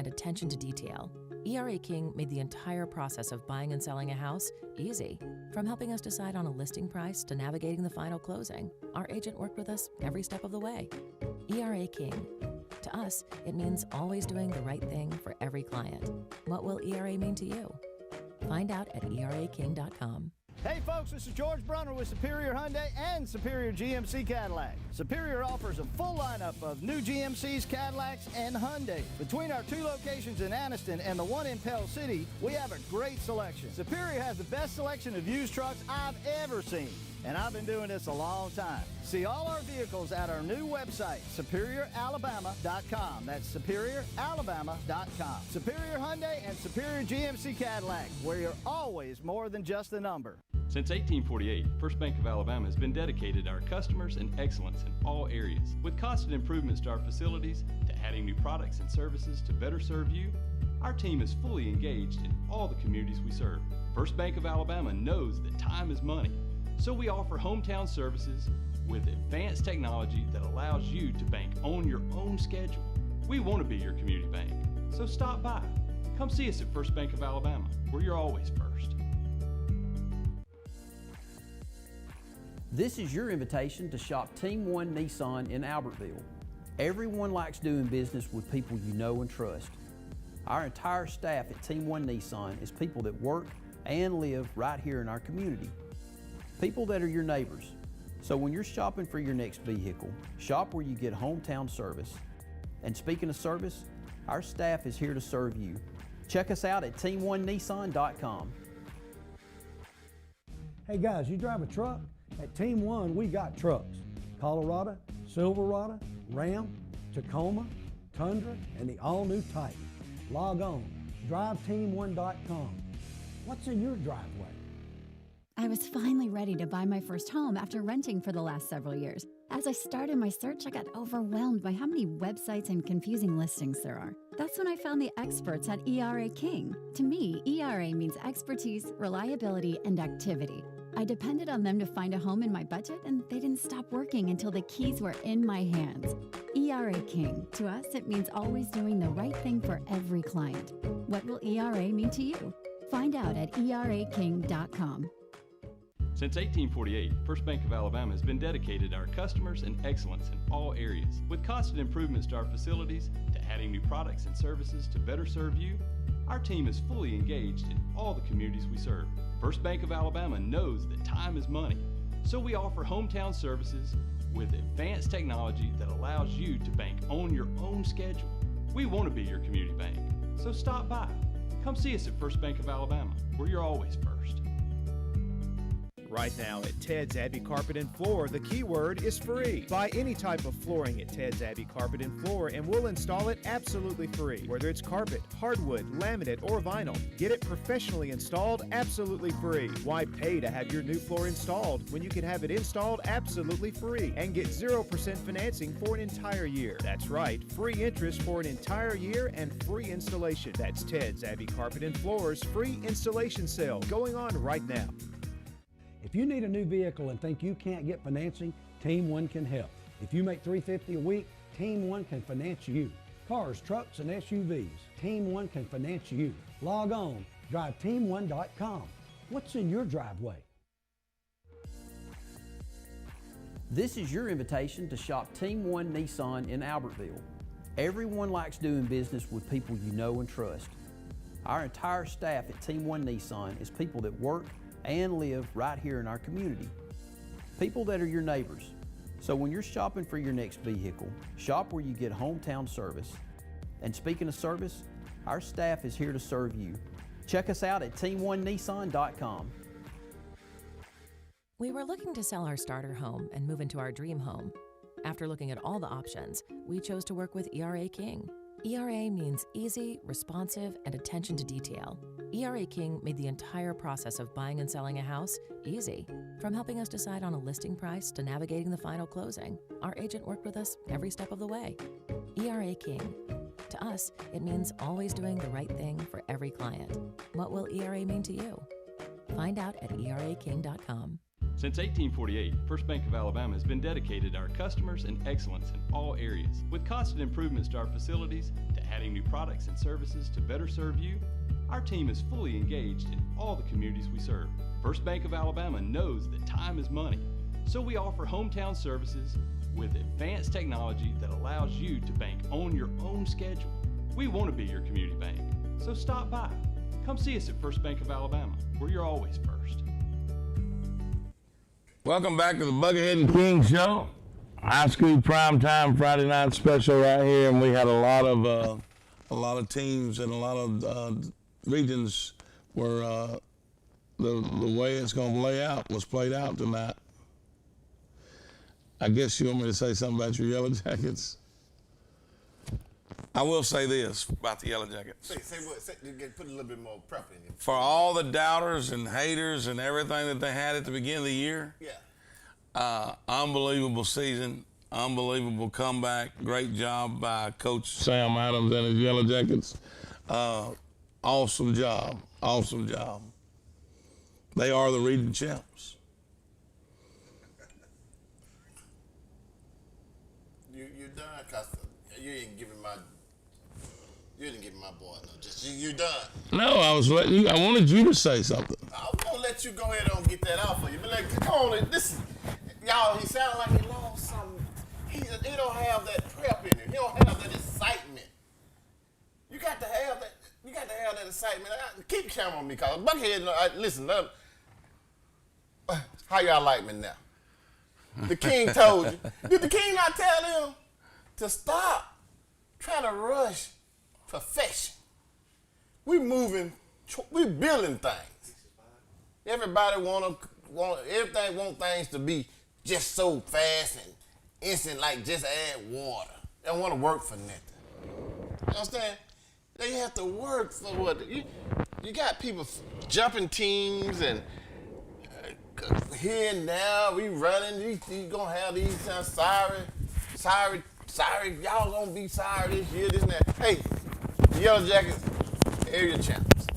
and attention to detail. ERA King made the entire process of buying and selling a house easy. From helping us decide on a listing price to navigating the final closing, our agent worked with us every step of the way. ERA King. To us, it means always doing the right thing for every client. What will ERA mean to you? Find out at eraking.com. Hey folks, this is George Brunner with Superior Hyundai and Superior GMC Cadillac. Superior offers a full lineup of new GMCs, Cadillacs, and Hyundais. Between our 2 locations in Anniston and the one in Pell City, we have a great selection. Superior has the best selection of used trucks I've ever seen, and I've been doing this a long time. See all our vehicles at our new website, superioralabama.com. That's superioralabama.com. Superior Hyundai and Superior GMC Cadillac, where you're always more than just a number. Since 1848, First Bank of Alabama has been dedicated to our customers and excellence in all areas. With constant improvements to our facilities, to adding new products and services to better serve you, our team is fully engaged in all the communities we serve. First Bank of Alabama knows that time is money, so we offer hometown services with advanced technology that allows you to bank on your own schedule. We want to be your community bank, so stop by. Come see us at First Bank of Alabama, where you're always first. This is your invitation to shop Team 1 Nissan in Albertville. Everyone likes doing business with people you know and trust. Our entire staff at Team 1 Nissan is people that work and live right here in our community. People that are your neighbors. So when you're shopping for your next vehicle, shop where you get hometown service. And speaking of service, our staff is here to serve you. Check us out at team1nissan.com. Hey guys, you drive a truck? At Team 1, we got trucks. Colorado, Silverado, Ram, Tacoma, Tundra, and the all-new Titan. Log on, driveteam1.com. What's in your driveway? I was finally ready to buy my first home after renting for the last several years. As I started my search, I got overwhelmed by how many websites and confusing listings there are. That's when I found the experts at ERA King. To me, ERA means expertise, reliability, and activity. I depended on them to find a home in my budget, and they didn't stop working until the keys were in my hands. ERA King. To us, it means always doing the right thing for every client. What will ERA mean to you? Find out at eraking.com. Since 1848, First Bank of Alabama has been dedicated to our customers and excellence in all areas. With constant improvements to our facilities, to adding new products and services to better serve you, our team is fully engaged in all the communities we serve. First Bank of Alabama knows that time is money, so we offer hometown services with advanced technology that allows you to bank on your own schedule. We want to be your community bank, so stop by. Come see us at First Bank of Alabama, where you're always first. Right now at Ted's Abbey Carpet and Floor, the keyword is free. Buy any type of flooring at Ted's Abbey Carpet and Floor and we'll install it absolutely free. Whether it's carpet, hardwood, laminate, or vinyl, get it professionally installed absolutely free. Why pay to have your new floor installed when you can have it installed absolutely free and get 0% financing for an entire year? That's right, free interest for an entire year and free installation. That's Ted's Abbey Carpet and Floor's free installation sale going on right now. If you need a new vehicle and think you can't get financing, Team 1 can help. If you make $350 a week, Team 1 can finance you. Cars, trucks, and SUVs, Team 1 can finance you. Log on, driveteam1.com. What's in your driveway? This is your invitation to shop Team 1 Nissan in Albertville. Everyone likes doing business with people you know and trust. Our entire staff at Team 1 Nissan is people that work and live right here in our community. People that are your neighbors. So when you're shopping for your next vehicle, shop where you get hometown service. And speaking of service, our staff is here to serve you. Check us out at team1nissan.com. We were looking to sell our starter home and move into our dream home. After looking at all the options, we chose to work with ERA King. ERA means easy, responsive, and attention to detail. ERA King made the entire process of buying and selling a house easy. From helping us decide on a listing price to navigating the final closing, our agent worked with us every step of the way. ERA King. To us, it means always doing the right thing for every client. What will ERA mean to you? Find out at eraking.com. Since 1848, First Bank of Alabama has been dedicated to our customers and excellence in all areas. With constant improvements to our facilities, to adding new products and services to better serve you, our team is fully engaged in all the communities we serve. First Bank of Alabama knows that time is money, so we offer hometown services with advanced technology that allows you to bank on your own schedule. We want to be your community bank, so stop by. Come see us at First Bank of Alabama, where you're always first. Welcome back to the Buckethead and King Show. High school primetime Friday night special right here, and we had a lot of teams and a lot of regions where the way it's going to lay out was played out tonight. I guess you want me to say something about your Yellow Jackets? I will say this about the Yellow Jackets. Put a little bit more prep in it. For all the doubters and haters and everything that they had at the beginning of the year, unbelievable season, unbelievable comeback, great job by Coach Sam Adams and his Yellow Jackets. Awesome job, awesome job. They are the region champs. You done, cause you didn't give my boy no. Just you done. No, I wanted you to say something. I was gonna let you go ahead and get that off for you, but like, come on, listen, y'all. He sounds like he lost something. He don't have that prep in him. He don't have that excitement. You got to have that. You got to have that excitement. Keep counting on me, cause Buckethead. Listen, how y'all like me now? The King told you. Did the King not tell him to stop trying to rush perfection? We building things. Everybody want things to be just so fast and instant, like just add water. They don't want to work for nothing. You understand? They have to work for what? You got people jumping teams and here and now we running. You gonna have these sorry, y'all gonna be sorry this year, this and that. Hey, Yellow Jackets, area champs.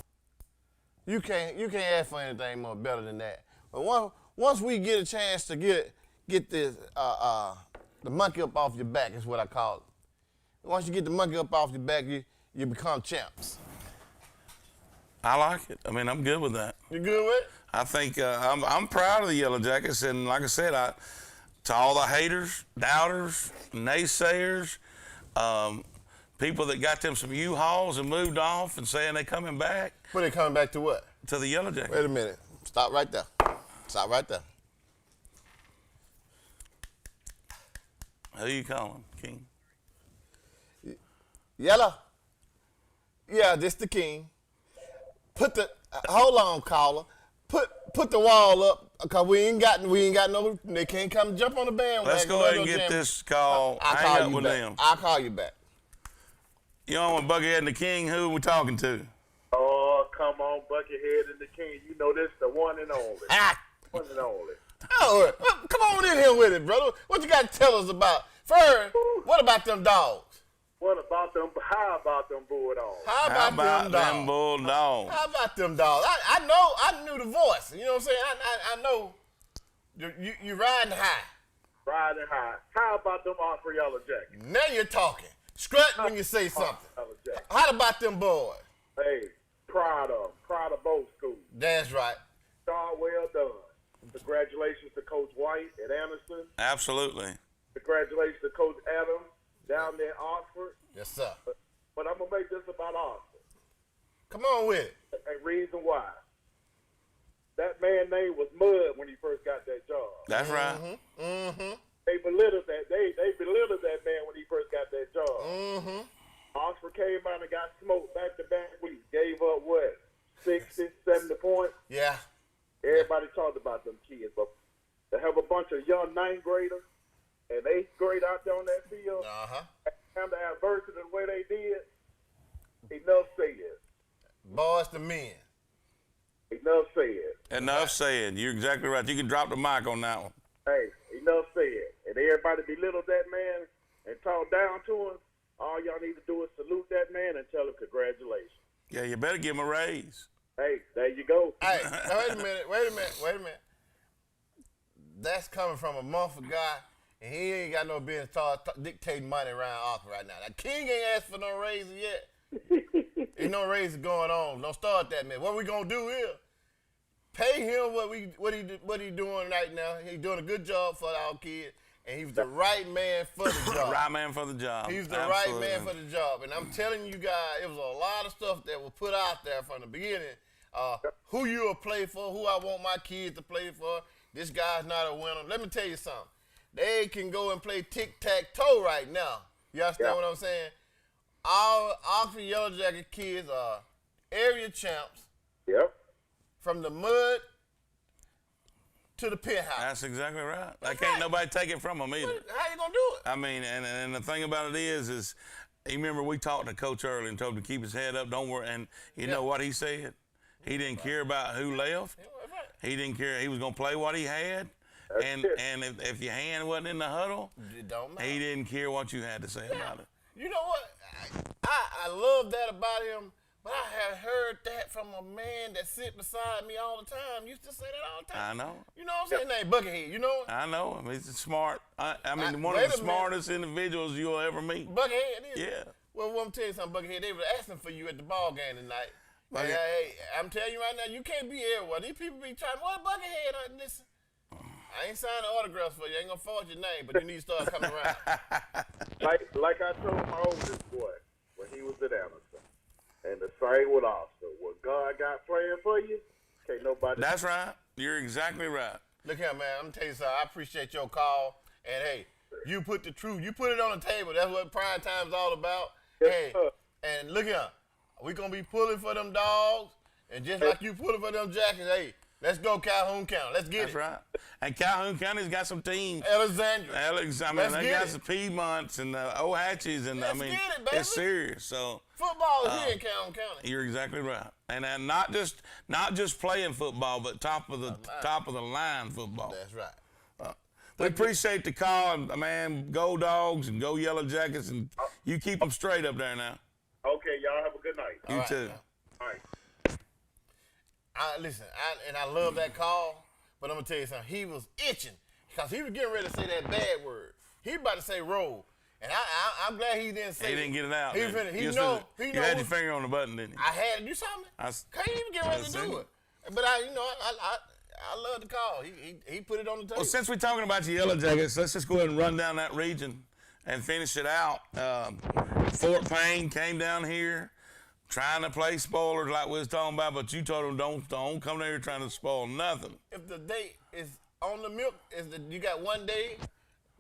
You can't ask for anything more better than that. But once we get a chance to get this the monkey up off your back is what I call it. Once you get the monkey up off your back, you become champs. I like it. I mean, I'm good with that. You good with it? I think I'm proud of the Yellow Jackets, and like I said, to all the haters, doubters, naysayers, people that got them some U-Hauls and moved off and saying they coming back. When they coming back to what? To the Yellow Jackets. Wait a minute. Stop right there. Stop right there. Who you calling, King? Yellow. Yeah, this the King. Hold on, caller. Put the wall up, cause we ain't got no. They can't come jump on the bandwagon. Let's go ahead and get this call. Hang up with them. I'll call you back. You on with Buckethead and the King? Who are we talking to? Oh, come on, Buckethead and the King. You know this the one and only. One and only. Oh, come on in here with it, brother. What you got to tell us about? First, what about them dogs? What about them? How about them bulldogs? How about them bulldogs? How about them dogs? I knew the voice. You know what I'm saying? I know you riding high. Riding high. How about them Osprey Yellow Jackets? Now you're talking. Strut when you say something. How about them boys? Hey, proud of both schools. That's right. Job well done. Congratulations to Coach White at Anderson. Absolutely. Congratulations to Coach Adams down there in Oxford. Yes, sir. But I'm going to make this about Oxford. Come on with it. And reason why. That man's name was Mud when he first got that job. That's right. Mm-hmm. They belittled that. They belittled that man when he first got that job. Mm-hmm. Oxford came out and got smoked back-to-back weeks. Gave up, what, 60, 70 points? Yeah. Everybody talked about them kids. But to have a bunch of young ninth graders and eighth grade out there on that field, and the adversity the way they did, enough said. Boys to men. Enough said. Enough said. You're exactly right. You can drop the mic on that one. Hey, enough said. And everybody belittled that man and talk down to him. All y'all need to do is salute that man and tell him congratulations. Yeah, you better give him a raise. Hey, there you go. Hey, wait a minute. That's coming from a Mumford guy. and he ain't got no business dictating money around Oxford right now. That King ain't asked for no raises yet. Ain't no raises going on. Don't start that, man. What we gonna do here? Pay him what he doing right now. He's doing a good job for our kids, and he's the right man for the job. Right man for the job. He's the right man for the job. And I'm telling you guys, it was a lot of stuff that was put out there from the beginning. Who you will play for, who I want my kids to play for. This guy's not a winner. Let me tell you something. They can go and play tic-tac-toe right now. You understand what I'm saying? Our Oxford Yellow Jacket kids are area champs. Yep. From the mud to the penthouse. That's exactly right. Can't nobody take it from them either. How you gonna do it? I mean, and the thing about it is you remember we talked to Coach early and told him to keep his head up, don't worry. And you know what he said? He didn't care about who left. He didn't care. He was gonna play what he had. And if your hand wasn't in the huddle, it don't matter. He didn't care what you had to say about it. You know what? I love that about him. But I had heard that from a man that sit beside me all the time. Used to say that all the time. I know. You know what I'm saying? Name Buckethead, you know? I know. I mean, he's smart. I mean, one of the smartest individuals you'll ever meet. Buckethead is. Yeah. Well, I'm tell you something, Buckethead. They were asking for you at the ball game tonight. Hey, I'm telling you right now, you can't be everywhere. These people be trying, what Buckethead? Listen, I ain't signing autographs for you. I ain't gonna forge your name, but you need to start coming around. like I told my oldest boy when he was at Anderson. And the same with Austin. What God got playing for you, can't nobody. That's right. You're exactly right. Look here, man. I'm gonna tell you something. I appreciate your call. And hey, you put the truth. You put it on the table. That's what prime time's all about. Hey, and look here. We gonna be pulling for them dogs, and just like you pulling for them Jackets. Hey, let's go Calhoun County. Let's get That's right. And Calhoun County's got some teams. Alexandria. They got some Piedmonts and Ohatchees, and Let's get it, baby. It's serious. So football is here in Calhoun County. You're exactly right. And not just playing football, but top of the line football. That's right. We appreciate the call, man. Go Dogs and go Yellow Jackets, and you keep them straight up there now. Okay, y'all have a good night. You too. All right. Listen, I love that call, but I'm gonna tell you something. He was itching because he was getting ready to say that bad word. He was about to say roll, and I'm glad he didn't say. He didn't get it out. He You had your finger on the button, didn't you? I had to do something. Can't even get ready to do it. But I love the call. He put it on the table. Well, since we're talking about the Yellow Jackets, let's just go ahead and run down that region and finish it out. Fort Payne came down here trying to play spoilers like we was talking about, but you told them don't come down here trying to spoil nothing. If the date is on the milk, you got 1 day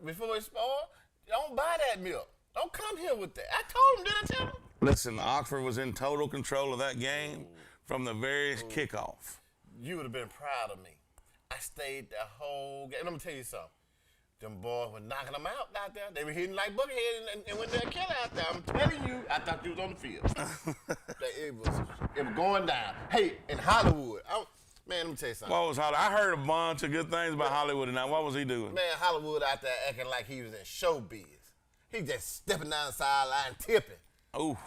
before it's spoiled, don't buy that milk. Don't come here with that. I told him, didn't I tell him? Listen, Oxford was in total control of that game from the very kickoff. You would have been proud of me. I stayed the whole game. Let me tell you something. Them boys were knocking them out there. They were hitting like Buckethead and went there and killed out there. I'm telling you, I thought you was on the field. it was going down. Hey, in Hollywood, man, let me tell you something. What was Hollywood? I heard a bunch of good things about Hollywood tonight. What was he doing? Man, Hollywood out there acting like he was in showbiz. He just stepping down the sideline, tipping. Ooh.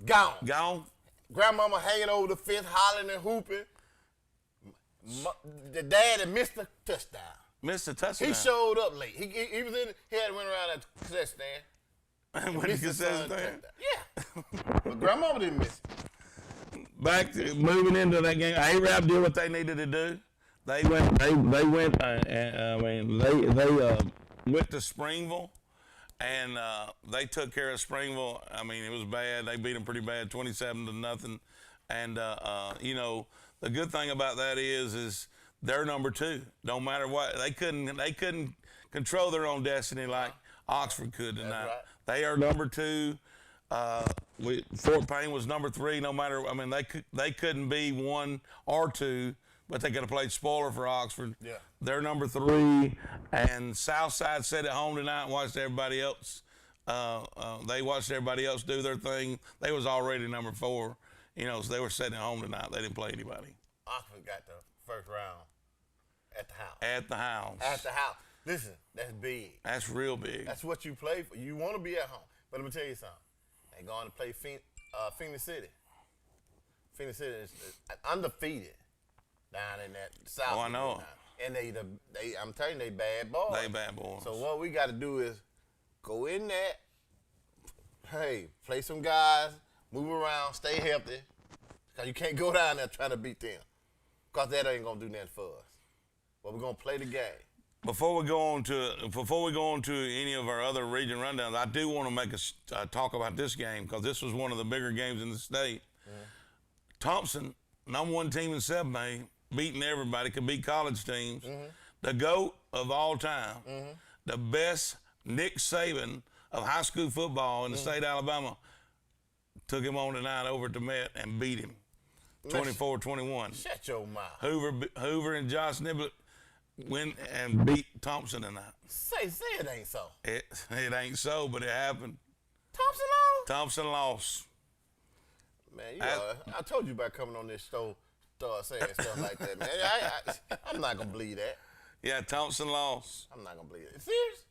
Gone. Grandmama hanging over the fence, hollering and hooping. The daddy missed the touchdown. Missed the touchdown? He showed up late. He was in. He had to went around that cassette stand. Went to cassette stand? Yeah. But Grandmama didn't miss it. Moving into that game, A-Rab did what they needed to do. They went to Springville, and they took care of Springville. I mean, it was bad. They beat them pretty bad, 27-0. And the good thing about that is they're number 2. Don't matter what. They couldn't control their own destiny like Oxford could tonight. Right. They are number 2. Fort Payne was number 3. No matter, I mean, they couldn't be 1 or 2, but they could have played spoiler for Oxford. Yeah. They're number 3, and Southside sat at home tonight and watched everybody else. They watched everybody else do their thing. They was already number 4, so they were sitting at home tonight. They didn't play anybody. Oxford got the first round at the house. At the house. Listen, that's big. That's real big. That's what you play for. You want to be at home. But let me tell you something. They going to play Phoenix City. Phoenix City is undefeated down in that South. Oh, I know. And I'm telling you, they bad boys. They bad boys. So what we got to do is go in there, hey, play some guys, move around, stay healthy. Because you can't go down there trying to beat them. Because that ain't going to do nothing for us. But we're going to play the game. Before we go on to any of our other region rundowns, I do want to make a talk about this game because this was one of the bigger games in the state. Thompson, #1 team in 7A, beating everybody, could beat college teams. The GOAT of all time, the best Nick Saban of high school football in the state of Alabama, took him on tonight over to Met and beat him 24-21. Shut your mouth. Hoover and Josh Niblett went and beat Thompson tonight. Say it ain't so. It ain't so, but it happened. Thompson lost? Thompson lost. Man, I told you about coming on this show, start saying stuff like that, man. I'm not going to believe that. Yeah, Thompson lost. I'm not going to believe it. Serious?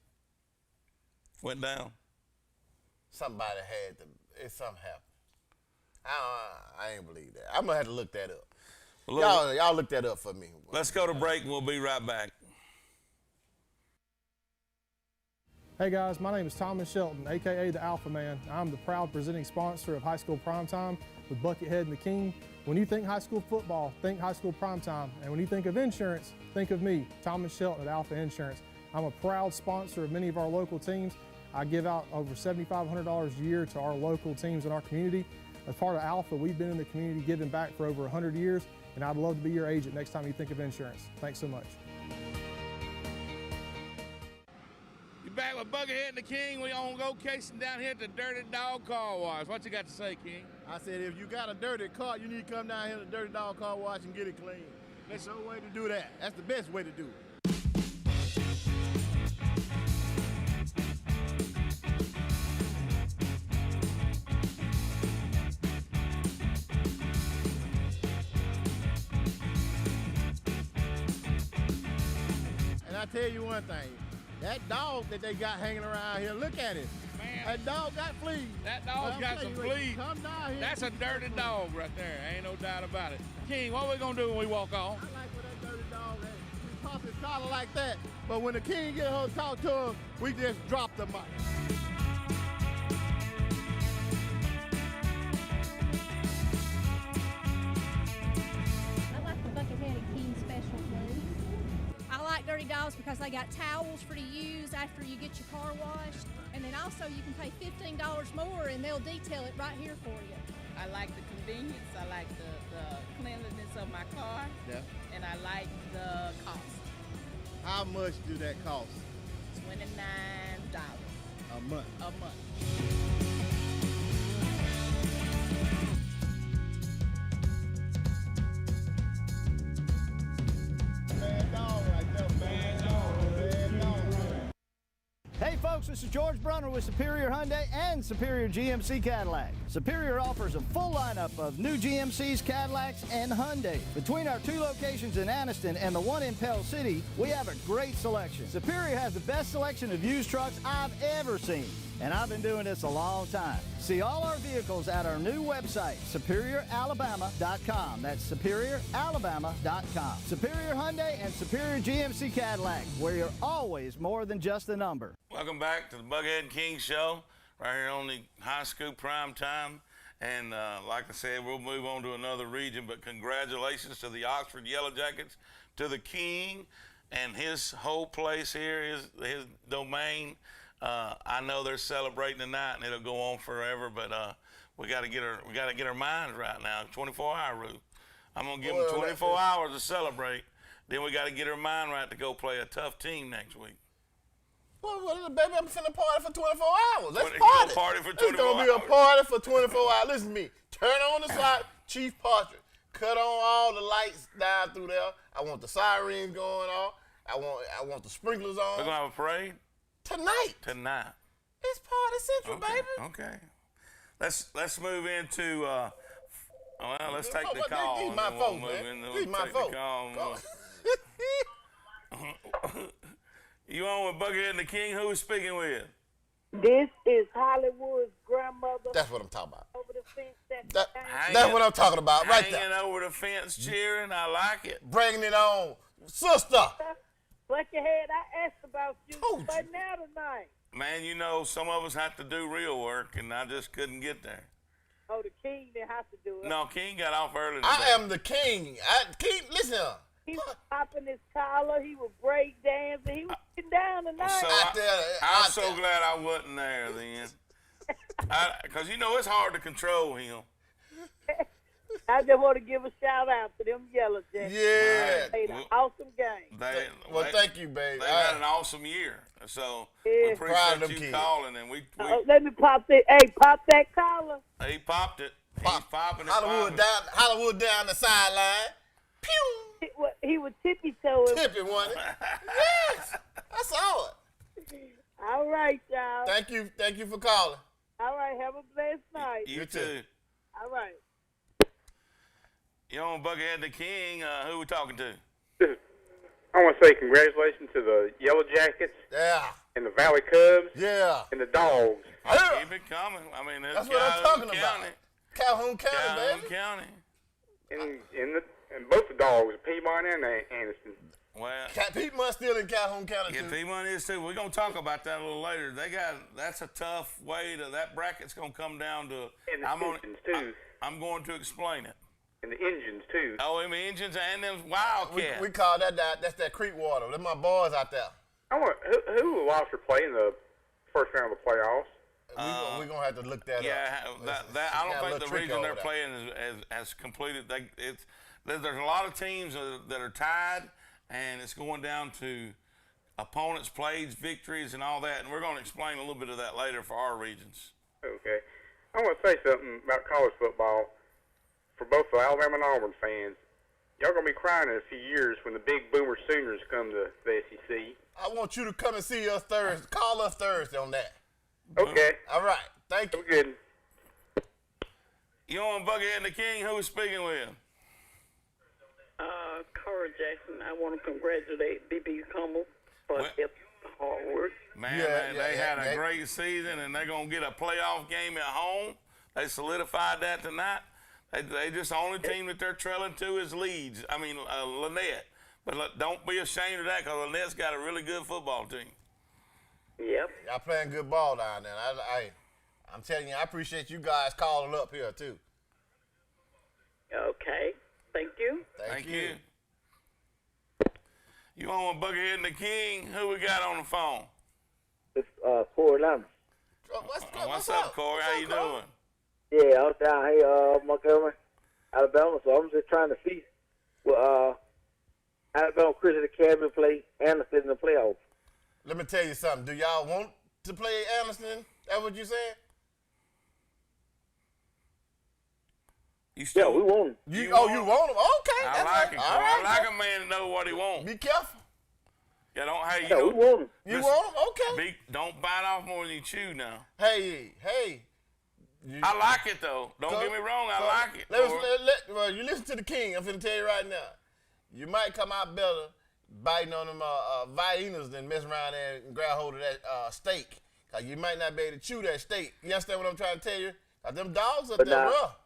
Went down. Somebody had to, something happened. I ain't believe that. I'm going to have to look that up. Y'all look that up for me. Let's go to break and we'll be right back. Hey guys, my name is Thomas Shelton, aka the Alpha Man. I'm the proud presenting sponsor of High School Primetime with Buckethead and the King. When you think high school football, think High School Primetime. And when you think of insurance, think of me, Thomas Shelton at Alpha Insurance. I'm a proud sponsor of many of our local teams. I give out over $7,500 a year to our local teams in our community. As part of Alpha, we've been in the community giving back for over 100 years. And I'd love to be your agent next time you think of insurance. Thanks so much. You're back with Buckethead and the King. We on location down here at the Dirty Dog Car Wash. What you got to say, King? I said if you got a dirty car, you need to come down here to the Dirty Dog Car Wash and get it clean. There's no way to do that. That's the best way to do it. I tell you one thing, that dog that they got hanging around here, look at it. Man, that dog got fleas. That dog's got some fleas. Come down here. That's a dirty dog right there. Ain't no doubt about it. King, what we gonna do when we walk on? I like when that dirty dog is. We pop his collar like that, but when the King get her to talk to him, we just drop the mic. Dirty Dogs because they got towels for to use after you get your car washed, and then also you can pay $15 more and they'll detail it right here for you. I like the convenience, I like the cleanliness of my car, and I like the cost. How much do that cost? $29 a month. A month. Hey folks, this is George Brunner with Superior Hyundai and Superior GMC Cadillac. Superior offers a full lineup of new GMCs, Cadillacs, and Hyundai. Between our 2 locations in Anniston and the one in Pell City, we have a great selection. Superior has the best selection of used trucks I've ever seen, and I've been doing this a long time. See all our vehicles at our new website, SuperiorAlabama.com. That's SuperiorAlabama.com. Superior Hyundai and Superior GMC Cadillac, where you're always more than just a number. Welcome back to the Buckethead and King Show, right here on the High School Prime Time. And like I said, we'll move on to another region, but congratulations to the Oxford Yellow Jackets, to the King and his whole place here, his domain. I know they're celebrating tonight, and it'll go on forever. But we got to get our minds right now. 24-hour rule. I'm gonna give them 24 hours to celebrate. Then we got to get our mind right to go play a tough team next week. Well, baby, I'm finna party for 24 hours. Let's party for 24 hours. It's gonna be a party for 24 hours. Listen to me. Turn on the slide, Chief Portrait. Cut on all the lights down through there. I want the sirens going off. I want the sprinklers on. We're gonna have a parade tonight. It's Party Central, baby. Okay. Let's move into. Let's take the call. These my folks, man. These my folks. You on with Buckethead and the King? Who is speaking with? This is Hollywood's grandmother. That's what I'm talking about. Over the fence. That's what I'm talking about right there. Hanging over the fence, cheering. I like it. Bringing it on. Sister. Buckethead, I asked about you. But now tonight. Man, you know, some of us have to do real work, and I just couldn't get there. Oh, the King didn't have to do it. No, King got off early today. I am the king. King, listen. He was popping his collar. He was break dancing. He was getting down tonight. So I'm so glad I wasn't there then. Because, you know, it's hard to control him. I just want to give a shout out to them Yellow Jackets. Yeah. They played an awesome game. Thank you, baby. They had an awesome year. So we Yeah. appreciate you calling. And we let me pop that. Hey, pop that collar. he popped it. He's popping it. Hollywood down the sideline. Pew! He was tippy toeing. Tipping, wasn't it? Yes. I saw it. All right, y'all. Thank you for calling. All right, have a blessed night. You too. All right. You on Buckethead the King? Who we talking to? I want to say congratulations to the Yellow Jackets. Yeah. And the Valley Cubs. Yeah. And the Dogs. Keep it coming. I mean, that's what I'm talking about. Calhoun County, Calhoun baby. County. And both the Dogs, Piedmont and Anderson. Well, Piedmont still in Calhoun County yeah, too. Piedmont is too. We're gonna talk about that a little later. That's a tough way to. That bracket's gonna come down to. And the engines too. I'm going to explain it. And the engines too. Oh, and the engines and them Wildcats. We call that that's that creek water. They're my boys out there. Who lost or play in the first round of the playoffs? We're gonna have to look that up. I don't think the region they're playing has completed. There's a lot of teams that are tied, and it's going down to opponents' plays, victories, and all that. And we're going to explain a little bit of that later for our regions. Okay. I want to say something about college football for both the Alabama and Auburn fans. Y'all going to be crying in a few years when the big Boomer Sooners come to the SEC. I want you to come and see us Thursday. Call us Thursday on that. Okay. All right. Thank you. Good. You on Buckethead the King? Who is speaking with? Carl Jackson. I want to congratulate B.B. Cummel for his hard work. Man, they had a great season, and they're going to get a playoff game at home. They solidified that tonight. They just the only team that they're trailing to is Leeds. I mean, Lynette. But don't be ashamed of that because Lynette's got a really good football team. Yep. Y'all playing good ball down there. I'm telling you, I appreciate you guys calling up here, too. Okay. Thank you. Thank you. You on with Buckethead and the King? Who we got on the phone? It's Corey Lamb. What's up, Corey? How you doing? Yeah, I'm down here, Montgomery, Alabama. So I'm just trying to see what Alabama Christian Academy play Anderson in the playoffs. Let me tell you something. Do y'all want to play Anderson? That what you saying? Yeah, we want him. You want him? Okay. I like it. All right, I like a man to know what he wants. Be careful. Yeah, don't. Hey, we want him. You want him? Okay. Don't bite off more than you chew now. Hey. I like it though. Don't get me wrong. I like it. Well, you listen to the King. I'm finna tell you right now. You might come out better biting on them viennas than mess around there and grab hold of that steak. Cause you might not be able to chew that steak. You understand what I'm trying to tell you? Cause them dogs up there rough.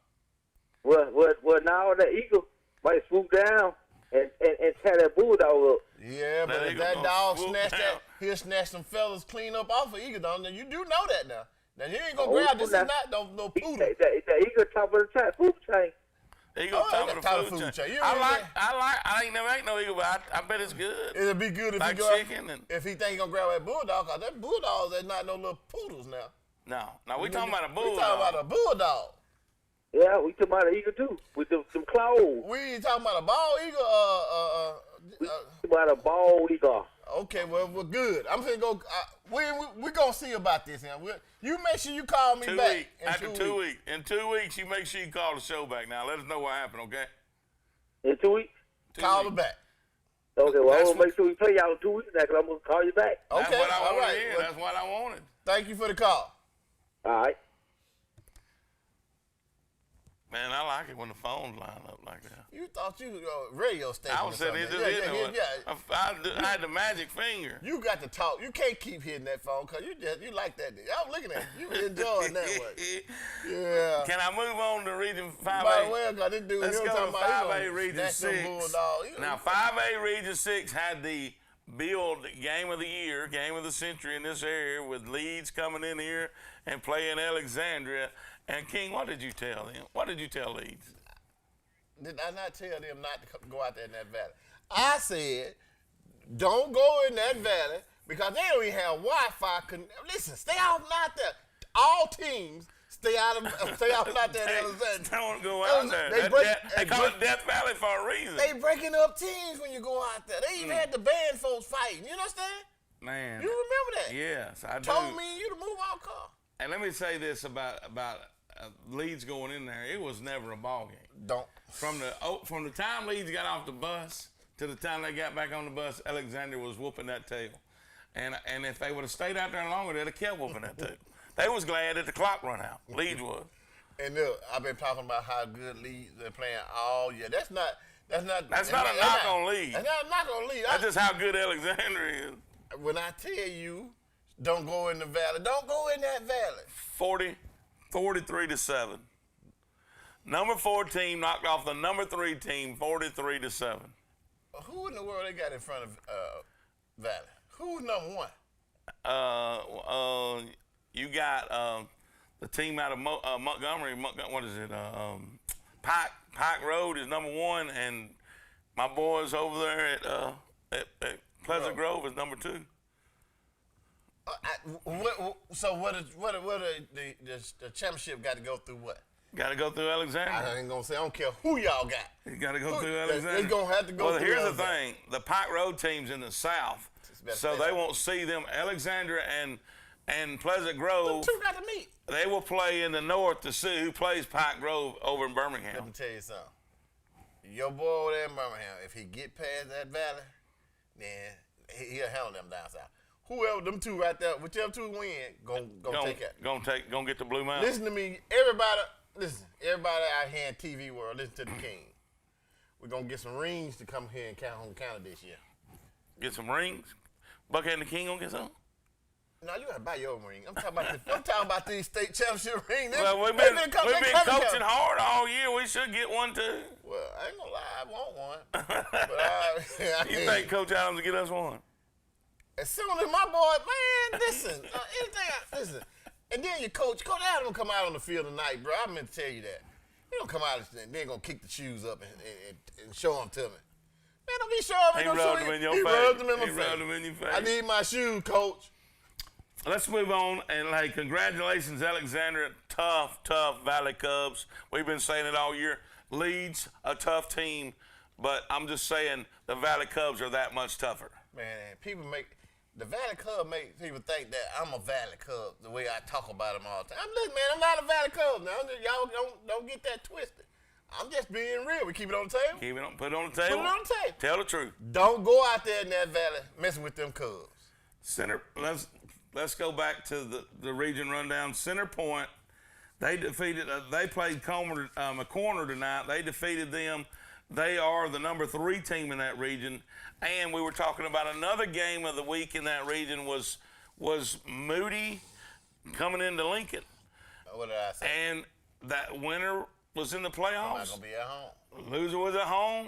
Well, now the Eagle might swoop down and tear that bulldog up. Yeah, but if that dog snatch that, he'll snatch some fellas clean up off of Eagle. Now you do know that now. Now he ain't gonna grab. This is not no poodle. The Eagle top of the food chain. Eagle top of the food chain. I ain't no Eagle, but I bet it's good. It'll be good if like he go. Chicken and if he think he gonna grab that bulldog, cause that bulldog is not no little poodles now. No, we talking about a bulldog. We talking about a bulldog. Yeah, we talking about an eagle too, with them claws. We ain't talking about a bald eagle. We talking about a bald eagle. Okay, well, we're good. I'm finna go. We gonna see about this. You make sure you call me back. After 2 weeks. In 2 weeks, you make sure you call the show back. Now, let us know what happened, okay? In 2 weeks? Call her back. Okay, well, I'm gonna make sure we play y'all in 2 weeks now, because I'm gonna call you back. Okay, that's what I all wanted right. to hear. That's what I wanted. Thank you for the call. All right. Man, I like it when the phones line up like that. You thought you radio station. I was sitting here just hitting it. I had the magic finger. You got to talk. You can't keep hitting that phone because you like that. I was looking at you. You enjoying that one. Yeah. Can I move on to Region 5A? Might well, because this dude, let's go to 5A Region 6. Bulldog. Now, 5A Region 6 had the billed game of the year, game of the century in this area with Leeds coming in here and playing Alexandria. And, King, what did you tell them? What did you tell Leeds? Did I not tell them not to go out there in that valley? I said, don't go in that valley because they don't even have Wi-Fi. Listen, stay out there. All teams stay out there in Alexandria. Don't go out there. They call it Death Valley for a reason. They breaking up teams when you go out there. They even had the band folks fighting. You understand? Man. You remember that? Yes, I do. Told me you to move our car. And let me say this about Leeds going in there. It was never a ball game. From the time Leeds got off the bus to the time they got back on the bus, Alexandria was whooping that tail. And if they would have stayed out there longer, they'd have kept whooping that tail. They was glad that the clock run out. Leeds was. And look, I've been talking about how good Leeds they're playing all year. That's not a knock on Leeds. That's not a knock on Leeds. That's just how good Alexandria is. When I tell you, don't go in the valley. Don't go in that valley. 43-7. Number 4 team knocked off the number 3 team 43-7. Who in the world they got in front of Valley? Who's number 1? You got the team out of Montgomery. What is it? Pike Road is number 1, and my boys over there at Pleasant Grove is number 2. So what the championship got to go through what? Got to go through Alexandria. I ain't gonna say I don't care who y'all got. You got to go through Alexandria. They gonna have to go. Well, through here's the thing: the Pike Road team's in the south, so they won't see them. Alexandria and Pleasant Grove. The two got to meet. They will play in the north to see who plays Pike Grove over in Birmingham. Let me tell you something. Your boy over there in Birmingham, if he get past that valley, then he'll handle them down south. Whoever them two right there, whichever two win, gonna take it. Gonna get the Blue Mountain. Listen to me, everybody out here in TV world, listen to the King. We're gonna get some rings to come here and count home county this year. Get some rings? Buckethead and the King gonna get some? No, you gotta buy your ring. I'm talking about these state championship rings. Well, we've been coaching hard all year. We should get one too. Well, I ain't gonna lie, I want one. But you think Coach Adams will get us one? As soon as my boy, man, listen, listen. And then your coach Adams will come out on the field tonight, bro. I meant to tell you that. He don't come out and then gonna kick the shoes up and show them to me. Man, don't be showing me. He rubbed them in your face. He rubbed them in my face. He rubbed them in your face. I need my shoes, coach. Let's move on and congratulations, Alexandria. Tough Valley Cubs. We've been saying it all year. Leeds, a tough team, but I'm just saying the Valley Cubs are that much tougher. Man, the Valley Cub make people think that I'm a Valley Cub the way I talk about them all the time. Listen, man, I'm not a Valley Cub now. Y'all don't get that twisted. I'm just being real. We keep it on the table. Put it on the table. Put it on the table. Tell the truth. Don't go out there in that valley messing with them Cubs. Let's go back to the region rundown. Center Point, they played McCorner tonight. They defeated them. They are the number 3 team in that region. And we were talking about another game of the week in that region was Moody coming into Lincoln. What did I say? And that winner was in the playoffs. I'm not gonna be at home. Loser was at home.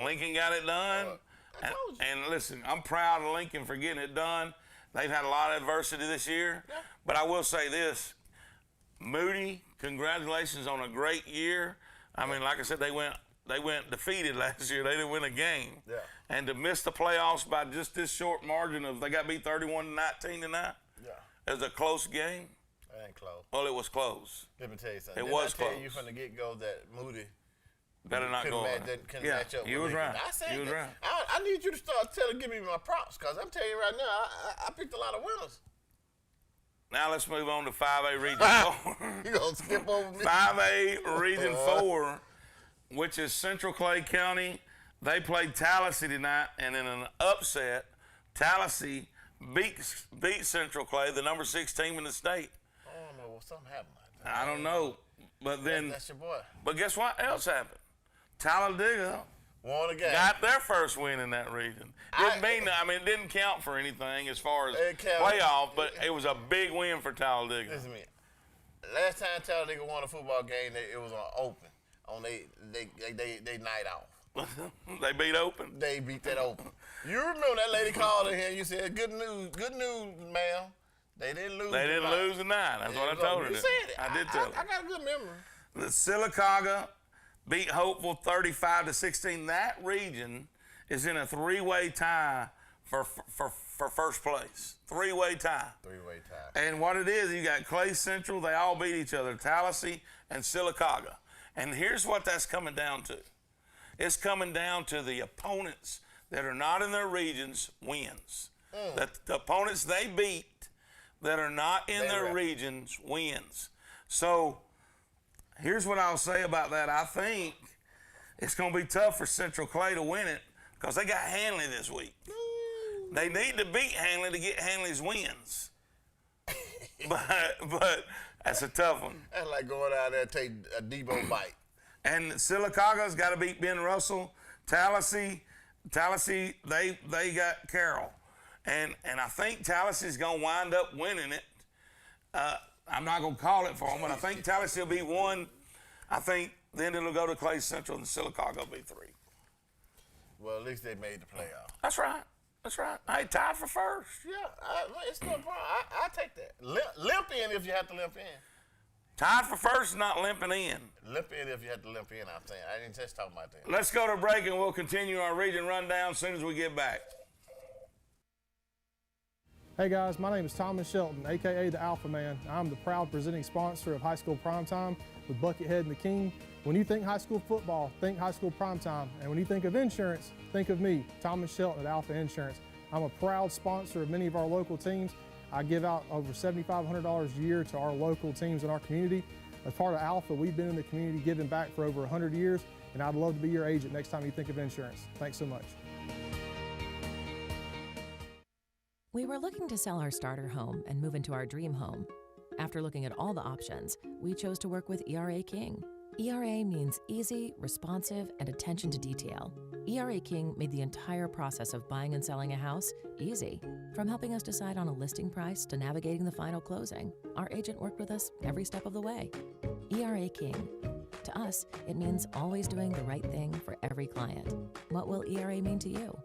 Lincoln got it done. And listen, I'm proud of Lincoln for getting it done. They've had a lot of adversity this year. Yeah. But I will say this, Moody, congratulations on a great year. I mean, like I said, they went defeated last year. They didn't win a game. Yeah. And to miss the playoffs by just this short margin of, they got beat 31-19 tonight. Yeah. It was a close game. It ain't close. Well, it was close. Let me tell you something. It was close. I tell close. you from the get-go that Moody better not go. Couldn't match up you with was right. I said you was that. right. I need you to start give me my props, because I'm telling you right now, I picked a lot of winners. Now let's move on to 5A Region 4. You gonna skip over me? 5A Region 4, which is Central Clay County. They played Tallahassee tonight, and in an upset, Tallahassee beat Central Clay, the number 6 team in the state. I don't know. Something happened. I don't know. But then that's your boy. But guess what else happened? Talladega won again. Got their first win in that region. It didn't count for anything as far as playoff, but it was a big win for Talladega. Listen to me. Last time Talladega won a football game, it was on Open. On they night off. They beat Open? They beat that Open. You remember that lady called in here and you said, good news, ma'am. They didn't lose. They didn't lose tonight. That's what I told her. You said it. I did tell her. I got a good memory. The Sylacauga beat Hopeful 35-16. That region is in a three-way tie for first place. Three-way tie. Three-way tie. And what it is, you got Clay Central. They all beat each other, Tallahassee and Sylacauga. And here's what that's coming down to. It's coming down to the opponents that are not in their regions wins. That the opponents they beat that are not in their regions wins. So here's what I'll say about that. I think it's going to be tough for Central Clay to win it because they got Hanley this week. They need to beat Hanley to get Hanley's wins. but that's a tough one. That's like going out there and take a Debo bite. And Sylacauga's got to beat Ben Russell. Tallahassee, they got Carroll. And I think Tallahassee's going to wind up winning it. I'm not going to call it for them, but I think Tallahassee will be one. I think then it'll go to Clay Central and Sylacauga will be 3. Well, at least they made the playoff. That's right. That's right. Hey, tied for first. Yeah, it's no problem. I take that. Limp in if you have to limp in. Tied for first, not limping in. Limp in if you have to limp in, I'm saying. I didn't just talk about that. Let's go to break and we'll continue our region rundown as soon as we get back. Hey guys, my name is Thomas Shelton, aka the Alpha Man. I'm the proud presenting sponsor of High School Primetime with Buckethead and the King. When you think high school football, think High School Primetime. And when you think of insurance, think of me, Thomas Shelton at Alpha Insurance. I'm a proud sponsor of many of our local teams. I give out over $7,500 a year to our local teams in our community. As part of Alpha, we've been in the community giving back for over 100 years, and I'd love to be your agent next time you think of insurance. Thanks so much. We were looking to sell our starter home and move into our dream home. After looking at all the options, we chose to work with ERA King. ERA means easy, responsive, and attention to detail. ERA King made the entire process of buying and selling a house easy. From helping us decide on a listing price to navigating the final closing, our agent worked with us every step of the way. ERA King. To us, it means always doing the right thing for every client. What will ERA mean to you?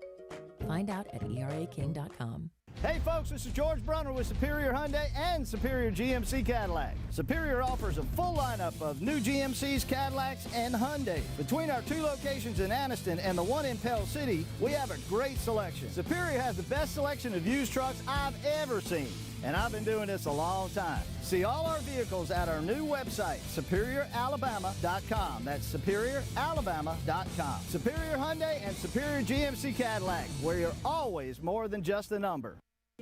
Find out at eraking.com. Hey folks, this is George Brunner with Superior Hyundai and Superior GMC Cadillac. Superior offers a full lineup of new GMCs, Cadillacs, and Hyundai. Between our 2 locations in Anniston and the one in Pell City, we have a great selection. Superior has the best selection of used trucks I've ever seen, and I've been doing this a long time. See all our vehicles at our new website, SuperiorAlabama.com. That's SuperiorAlabama.com. Superior Hyundai and Superior GMC Cadillac, where you're always more than just a number.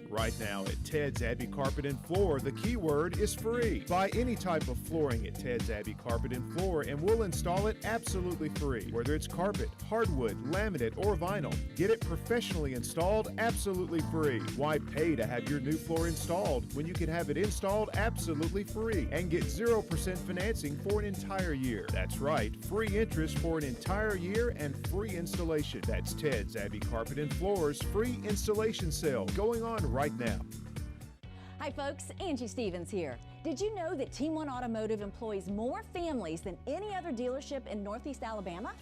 Right now at Ted's Abbey Carpet and Floor, the keyword is free. Buy any type of flooring at Ted's Abbey Carpet and Floor and we'll install it absolutely free. Whether it's carpet, hardwood, laminate, or vinyl, get it professionally installed absolutely free. Why pay to have your new floor installed when you can have it installed absolutely free and get 0% financing for an entire year? That's right, free interest for an entire year and free installation. That's Ted's Abbey Carpet and Floor's free installation sale going on right now. Hi folks, Angie Stevens here. Did you know that Team One Automotive employs more families than any other dealership in Northeast Alabama?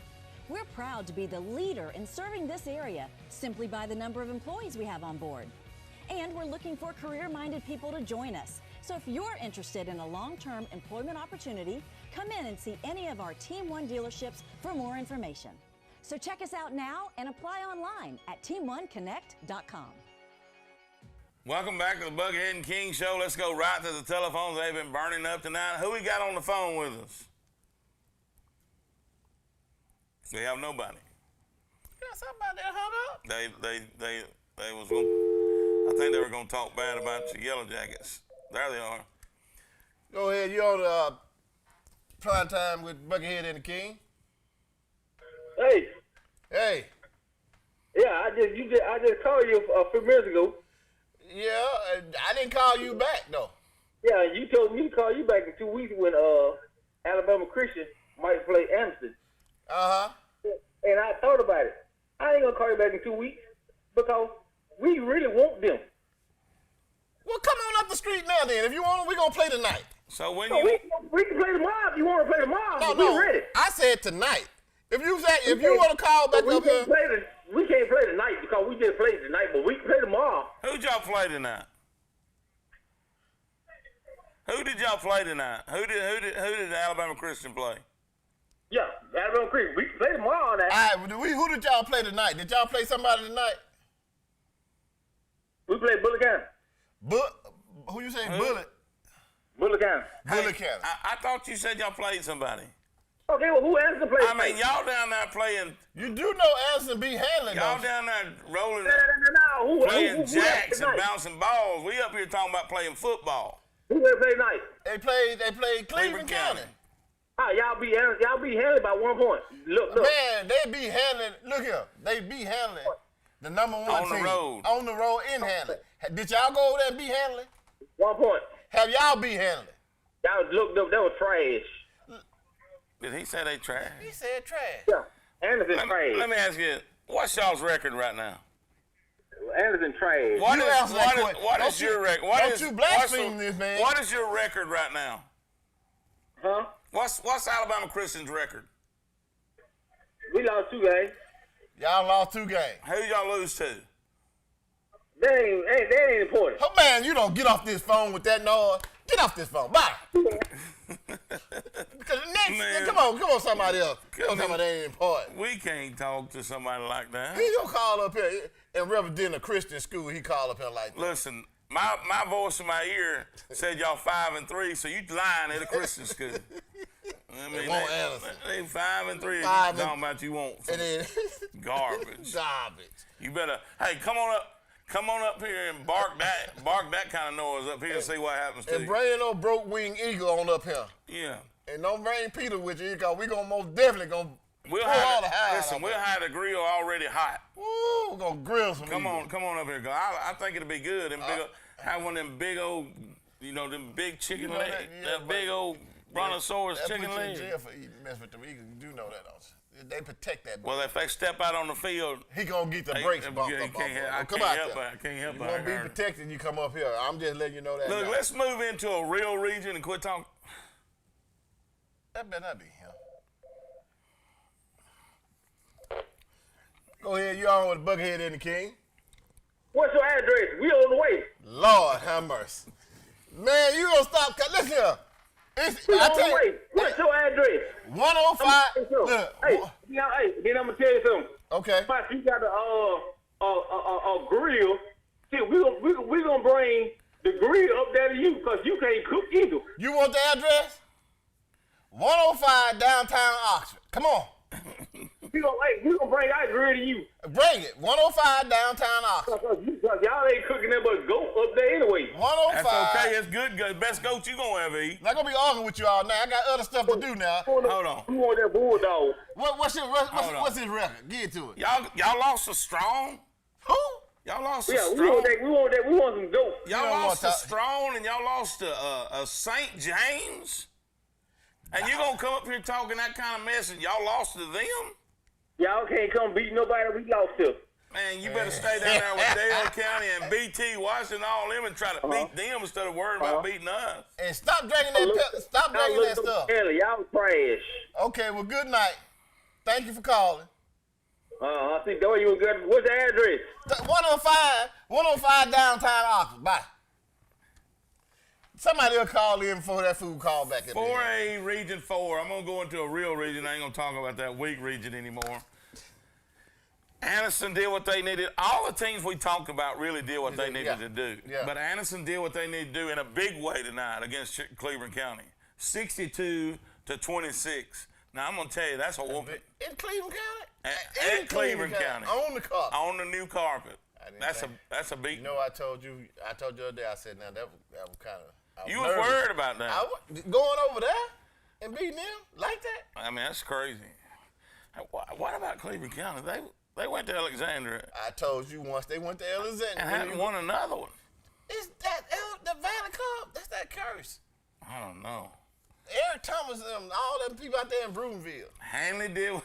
We're proud to be the leader in serving this area simply by the number of employees we have on board. And we're looking for career-minded people to join us. So if you're interested in a long-term employment opportunity, come in and see any of our Team One dealerships for more information. So check us out now and apply online at teamoneconnect.com. Welcome back to the Buckethead and King Show. Let's go right to the telephones. They've been burning up tonight. Who we got on the phone with us? We have nobody. Yeah, somebody that hung up. They was going. I think they were going to talk bad about your Yellow Jackets. There they are. Go ahead. You on prime time with Buckethead and the King? Hey. Hey. Yeah, I just called you a few minutes ago. Yeah, I didn't call you back though. Yeah, you told me to call you back in 2 weeks when Alabama Christian might play Anderson. Uh-huh. And I thought about it. I ain't gonna call you back in 2 weeks because we really want them. Well, come on up the street now then. If you want them, we're going to play tonight. So when we can play tomorrow if you want to play tomorrow. No, we're ready. I said tonight. If you want to call back up here. We can't play tonight because we just played tonight, but we can play tomorrow. Who'd y'all play tonight? Who did y'all play tonight? Who did Alabama Christian play? Yeah, Alabama Christian. We can play tomorrow on that. All right, who did y'all play tonight? Did y'all play somebody tonight? We played Bullitt County. Who you saying, Bullitt? Bullitt County. Bullitt County. I thought you said y'all played somebody. Okay, well, who Anderson played? I mean, y'all down there playing. You do know Anderson be handling y'all those. down there rolling, No, playing who jacks and bouncing balls. We up here talking about playing football. Who they play tonight? They played Cleveland County. Ah, y'all be handled by 1 point. Look. Man, they be handling. Look here, they be handling the number one on team the road. On the road in handling. Did y'all go over there and be handling? 1 point. Have y'all be handling? Y'all looked up. That was trash. Did he say they trash? He said trash. Yeah, Anderson trash. Let me ask you, what's y'all's record right now? Anderson trash. What is your record? Don't you blaspheme this man? What is your record right now? Huh? What's Alabama Christian's record? We lost 2 games. Y'all lost 2 games. Who y'all lose to? That ain't important. Oh man, you don't get off this phone with that noise. Get off this phone. Bye. Because next, come on, somebody else. Come on, somebody that ain't important. We can't talk to somebody like that. He gonna call up here and represent a Christian school. He call up here like that. Listen, my voice in my ear said y'all 5-3, so you lying at a Christian school. I mean, they 5-3. Talking about you want some garbage. You better, hey, come on up here and bark that kind of noise up here and see what happens to you. And bring no broke wing eagle on up here. Yeah. And don't bring Peter with you because we gonna most definitely gonna we'll hide the grill already hot. Woo, we're gonna grill some. Come on up here, I think it'll be good. Have one of them big old, them big chicken legs, that big old brontosaurus chicken legs. Jail for eating mess with the eagles. You do know that, don't you? They protect that. Well, if they step out on the field, he gonna get the brakes bumped up. I can't help it. You gonna be protected. You come up here. I'm just letting you know that. Look, let's move into a real region and quit talking. That better not be him. Go ahead. You on with Buckethead and the King? What's your address? We on the way. Lord have mercy. Man, you gonna stop? Listen here. I tell you, what's your address? 105. Then I'm gonna tell you something. Okay. If you got a grill, see, we gonna bring the grill up there to you because you can't cook either. You want the address? 105 downtown Oxford. Come on. We gonna bring our grill to you. Bring it. 105 downtown Oxford. Because y'all ain't cooking that but goat up there anyway. 105. That's okay. It's good. Best goat you gonna ever eat. Not gonna be arguing with you all now. I got other stuff to do now. Hold on. You want that bulldog? What's his record? Get it to it. Y'all lost to Strong. Who? Y'all lost to Strong. We want some goat. Y'all lost to Strong and y'all lost to St. James. And you gonna come up here talking that kind of mess and y'all lost to them? Y'all can't come beat nobody we lost to. Man, you better stay down there with Dale County and BT Washington, all them, and try to beat them instead of worrying about beating us. And stop drinking that. Stop drinking that stuff. Y'all trash. Okay, well, good night. Thank you for calling. I think that way you were good. What's the address? 105 downtown Oxford. Bye. Somebody will call in before that food call back in. 4A Region 4. I'm going to go into a real region. I ain't going to talk about that weak region anymore. Anderson did what they needed. All the teams we talked about really did what they needed to do. Yeah. But Anderson did what they needed to do in a big way tonight against Cleveland County. 62-26. Now, I'm going to tell you, that's a whooping. In Cleveland County? In Cleveland County. On the carpet. On the new carpet. That's a beat. You know, I told you the other day, I said, now, that was kind of... You was worried about that. Going over there and beating them like that? I mean, that's crazy. What about Cleveland County? They went to Alexandria. I told you once they went to Alexandria. And hadn't won another one. It's that the Valley Cup. That's that curse. I don't know. Eric Thomas and all them people out there in Brutonville. Hanley did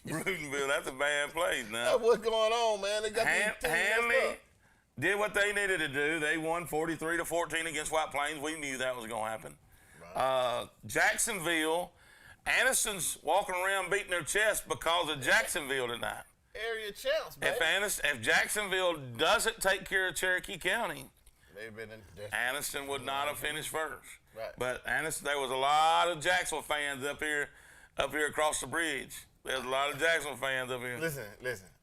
Brutonville. That's a bad place now. That's what's going on, man. They got Hanley did what they needed to do. They won 43-14 against White Plains. We knew that was going to happen. Right. Jacksonville, Anderson's walking around beating their chest because of Jacksonville tonight. Area champs, man. If Jacksonville doesn't take care of Cherokee County, they've been in Anderson would not have finished first. Right. But Anderson, there was a lot of Jacksonville fans up here across the bridge. There's a lot of Jacksonville fans up here. Listen.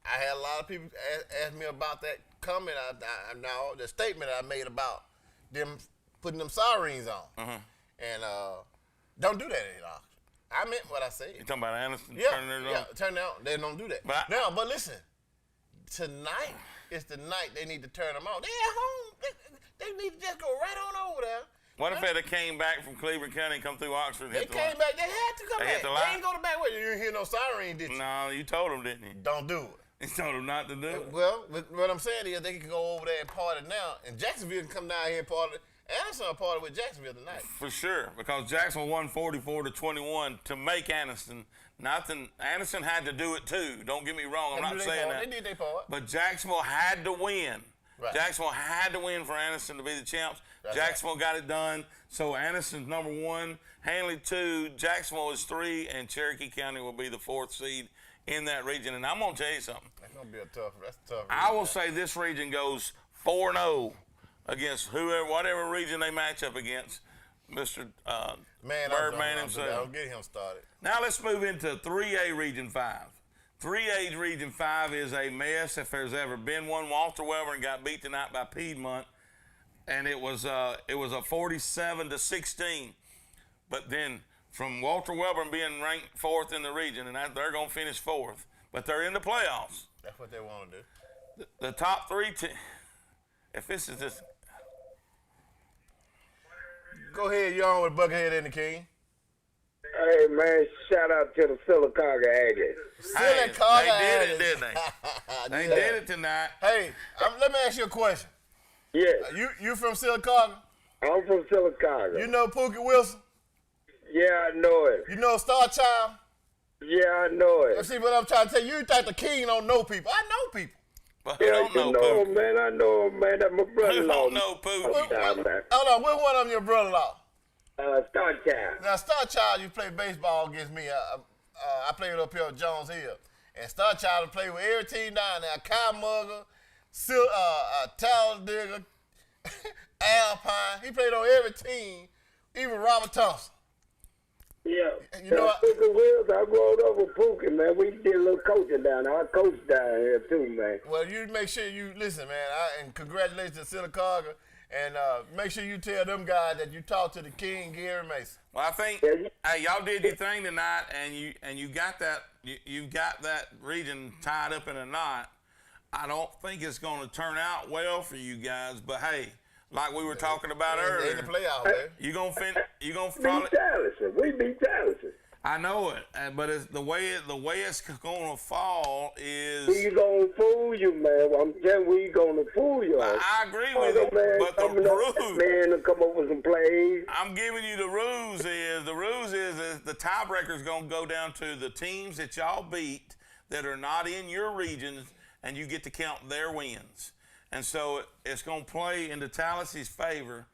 I had a lot of people ask me about that comment. The statement I made about them putting them sirens on, and don't do that at all. I meant what I said. You talking about Anderson turning it on? Yeah, turn it on. They don't do that. But listen, tonight is the night they need to turn them on. They at home. They need to just go right on over there. What if they came back from Cleveland County and come through Oxford? They came back. They had to come back. They ain't go the back way. You didn't hear no siren, did you? No, you told them, didn't you? Don't do it. You told them not to do it. Well, what I'm saying is they can go over there and party now, and Jacksonville can come down here and party. Anderson will party with Jacksonville tonight. For sure, because Jacksonville won 44-21 to make Anderson. Anderson had to do it too. Don't get me wrong. I'm not saying that. They did their part. But Jacksonville had to win. Right. Jacksonville had to win for Anderson to be the champs. That's Jacksonville got it done. So Anderson's number 1, Hanley 2, Jacksonville is 3, and Cherokee County will be the 4th seed in that region. And I'm going to tell you something. That's going to be that's tough. I will say this region goes 4-0 against whatever region they match up against. Mr. Birdman himself. I'll get him started. Now let's move into 3A Region 5. 3A Region 5 is a mess if there's ever been one. Walter Webber got beat tonight by Piedmont, and it was a 47-16. But then from Walter Webber being ranked 4th in the region, and they're going to finish 4th, but they're in the playoffs. That's what they want to do. The top 3 teams. If this is just. Go ahead, you're on with Buckethead and the King. Hey, man, shout out to the Sylacauga Aggies. They did it, didn't they? They did it tonight. Hey, let me ask you a question. Yes. You from Sylacauga? I'm from Sylacauga. You know Pookie Wilson? Yeah, I know it. You know Star Child? Yeah, I know it. See what I'm trying to tell you? You think the King don't know people. I know people. But yeah, you know him, man. I know him, man. That's my brother-in-law. Who don't know Pookie? Hold on, which one of them your brother-in-law? Star Child. Now, Star Child, you play baseball against me. I played up here at Jones Hill. And Star Child played with every team down there. Kyle Mugger, Talladega, Alpine. He played on every team, even Robert Thompson. Yeah. You know what? Pookie Wills, I growed up with Pookie, man. We did a little coaching down there. I coached down here, too, man. Well, you make sure you listen, man. And congratulations to Sylacauga. And make sure you tell them guys that you talked to the King, Gary Mason. Well, I think hey, y'all did your thing tonight, and you got that region tied up in a knot. I don't think it's going to turn out well for you guys, but hey, like we were talking about earlier, in the playoffs, man. You gonna probably beat Allison. We beat Allison. I know it, but it's the way it's gonna fall is. We gonna fool you, man. I'm telling you, we gonna fool you. I agree with you, but the rules. Man, to come up with some plays. I'm giving you the rules. The rules is the tiebreaker is gonna go down to the teams that y'all beat that are not in your regions, and you get to count their wins. And so it's gonna play into Tallassee's favor.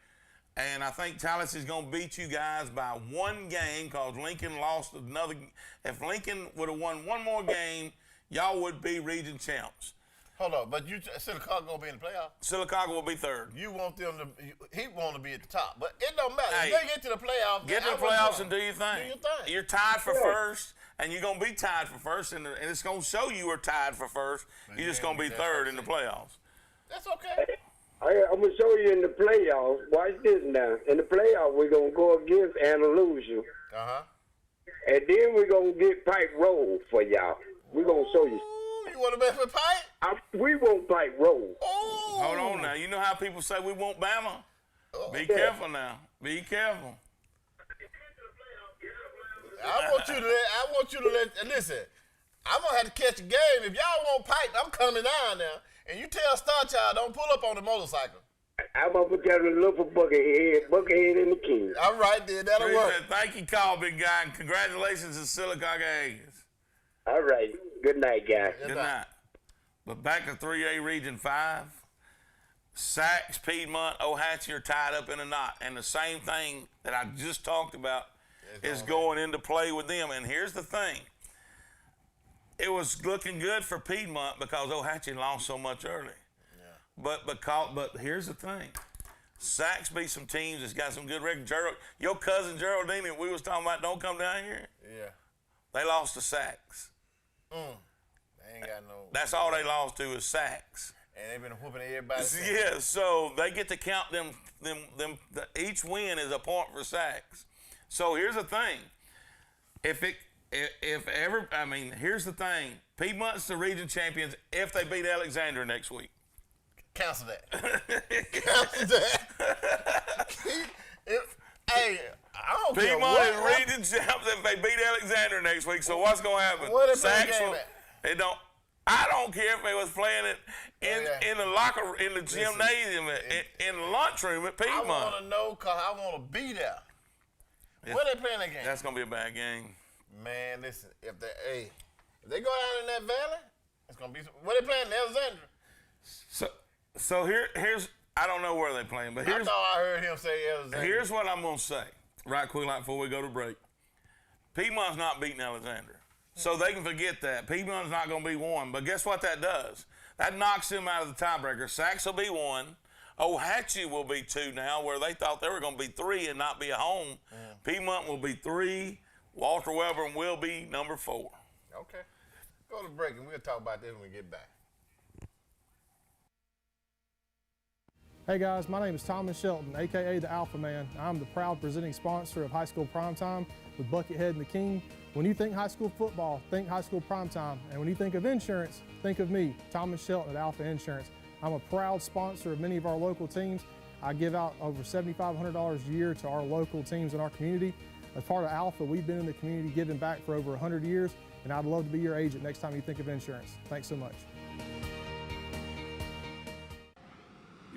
And I think Tallassee's going to beat you guys by 1 game because Lincoln lost another. If Lincoln would have won 1 more game, y'all would be region champs. Hold on, but Sylacauga going to be in the playoffs? Sylacauga will be 3rd. You want them to – he want to be at the top. But it don't matter. Hey, if they get to the playoffs – get to the playoffs and do your thing. Do your thing. You're tied for 1st, and you're going to be tied for 1st, and it's going to show you are tied for 1st. You're just going to be 3rd in the playoffs. That's okay. I'm going to show you in the playoffs. Watch this now. In the playoffs, we're going to go against Andalusia. Uh-huh. And then we're going to get Pike Road for y'all. We're going to show you. You want to bet with Pike? We want Pike Road. Oh. Hold on now. You know how people say we want Bama? Be careful now. Be careful. I want you to let listen. I'm going to have to catch a game. If y'all want Pike, I'm coming down now. And you tell Star Child, don't pull up on the motorcycle. I'm up and tell them to look for Buckethead and the King. All right, then. That'll work. Thank you, call, big guy, and congratulations to Silicaca Aggies. All right. Good night, guys. Good night. But back to 3A Region 5. Sachs, Piedmont, Ohatchee are tied up in a knot. And the same thing that I just talked about is going into play with them. And here's the thing. It was looking good for Piedmont because Ohatchee lost so much early. Yeah. But here's the thing. Sachs beat some teams that's got some good records. Your cousin Geraldine that we was talking about don't come down here. Yeah. They lost to Sachs. They ain't got no. That's all they lost to is Sachs. And they've been whooping everybody. Yeah, so they get to count them. Each win is a point for Sachs. So here's the thing. Here's the thing. Piedmont's the region champions if they beat Alexandria next week. Cancel that. Cancel that. Hey, I don't care Piedmont what. is region champions if they beat Alexandria next week. So what's going to happen? What if Sachs they they don't. I don't care if they was playing it in the locker, in the gymnasium, in the lunchroom at Piedmont. I want to know because I want to be there. Where they playing that game? That's gonna be a bad game. Man, listen, if they go down in that valley, it's gonna be. Where they playing in Alexandria? So here's I don't know where they playing, but here's I thought I heard him say Alexandria. Here's what I'm gonna say, right quick, like before we go to break. Piedmont's not beating Alexandria. So they can forget that. Piedmont's not going to be one. But guess what that does? That knocks them out of the tiebreaker. Sachs will be one. Ohatchee will be two now, where they thought they were going to be three and not be a home. Piedmont will be three. Walter Weber will be number 4. Okay. Go to break, and we'll talk about this when we get back. Hey guys, my name is Thomas Shelton, aka the Alpha Man. I'm the proud presenting sponsor of High School Primetime with Buckethead and the King. When you think high school football, think High School Primetime. And when you think of insurance, think of me, Thomas Shelton at Alpha Insurance. I'm a proud sponsor of many of our local teams. I give out over $7,500 a year to our local teams in our community. As part of Alpha, we've been in the community giving back for over 100 years, and I'd love to be your agent next time you think of insurance. Thanks so much.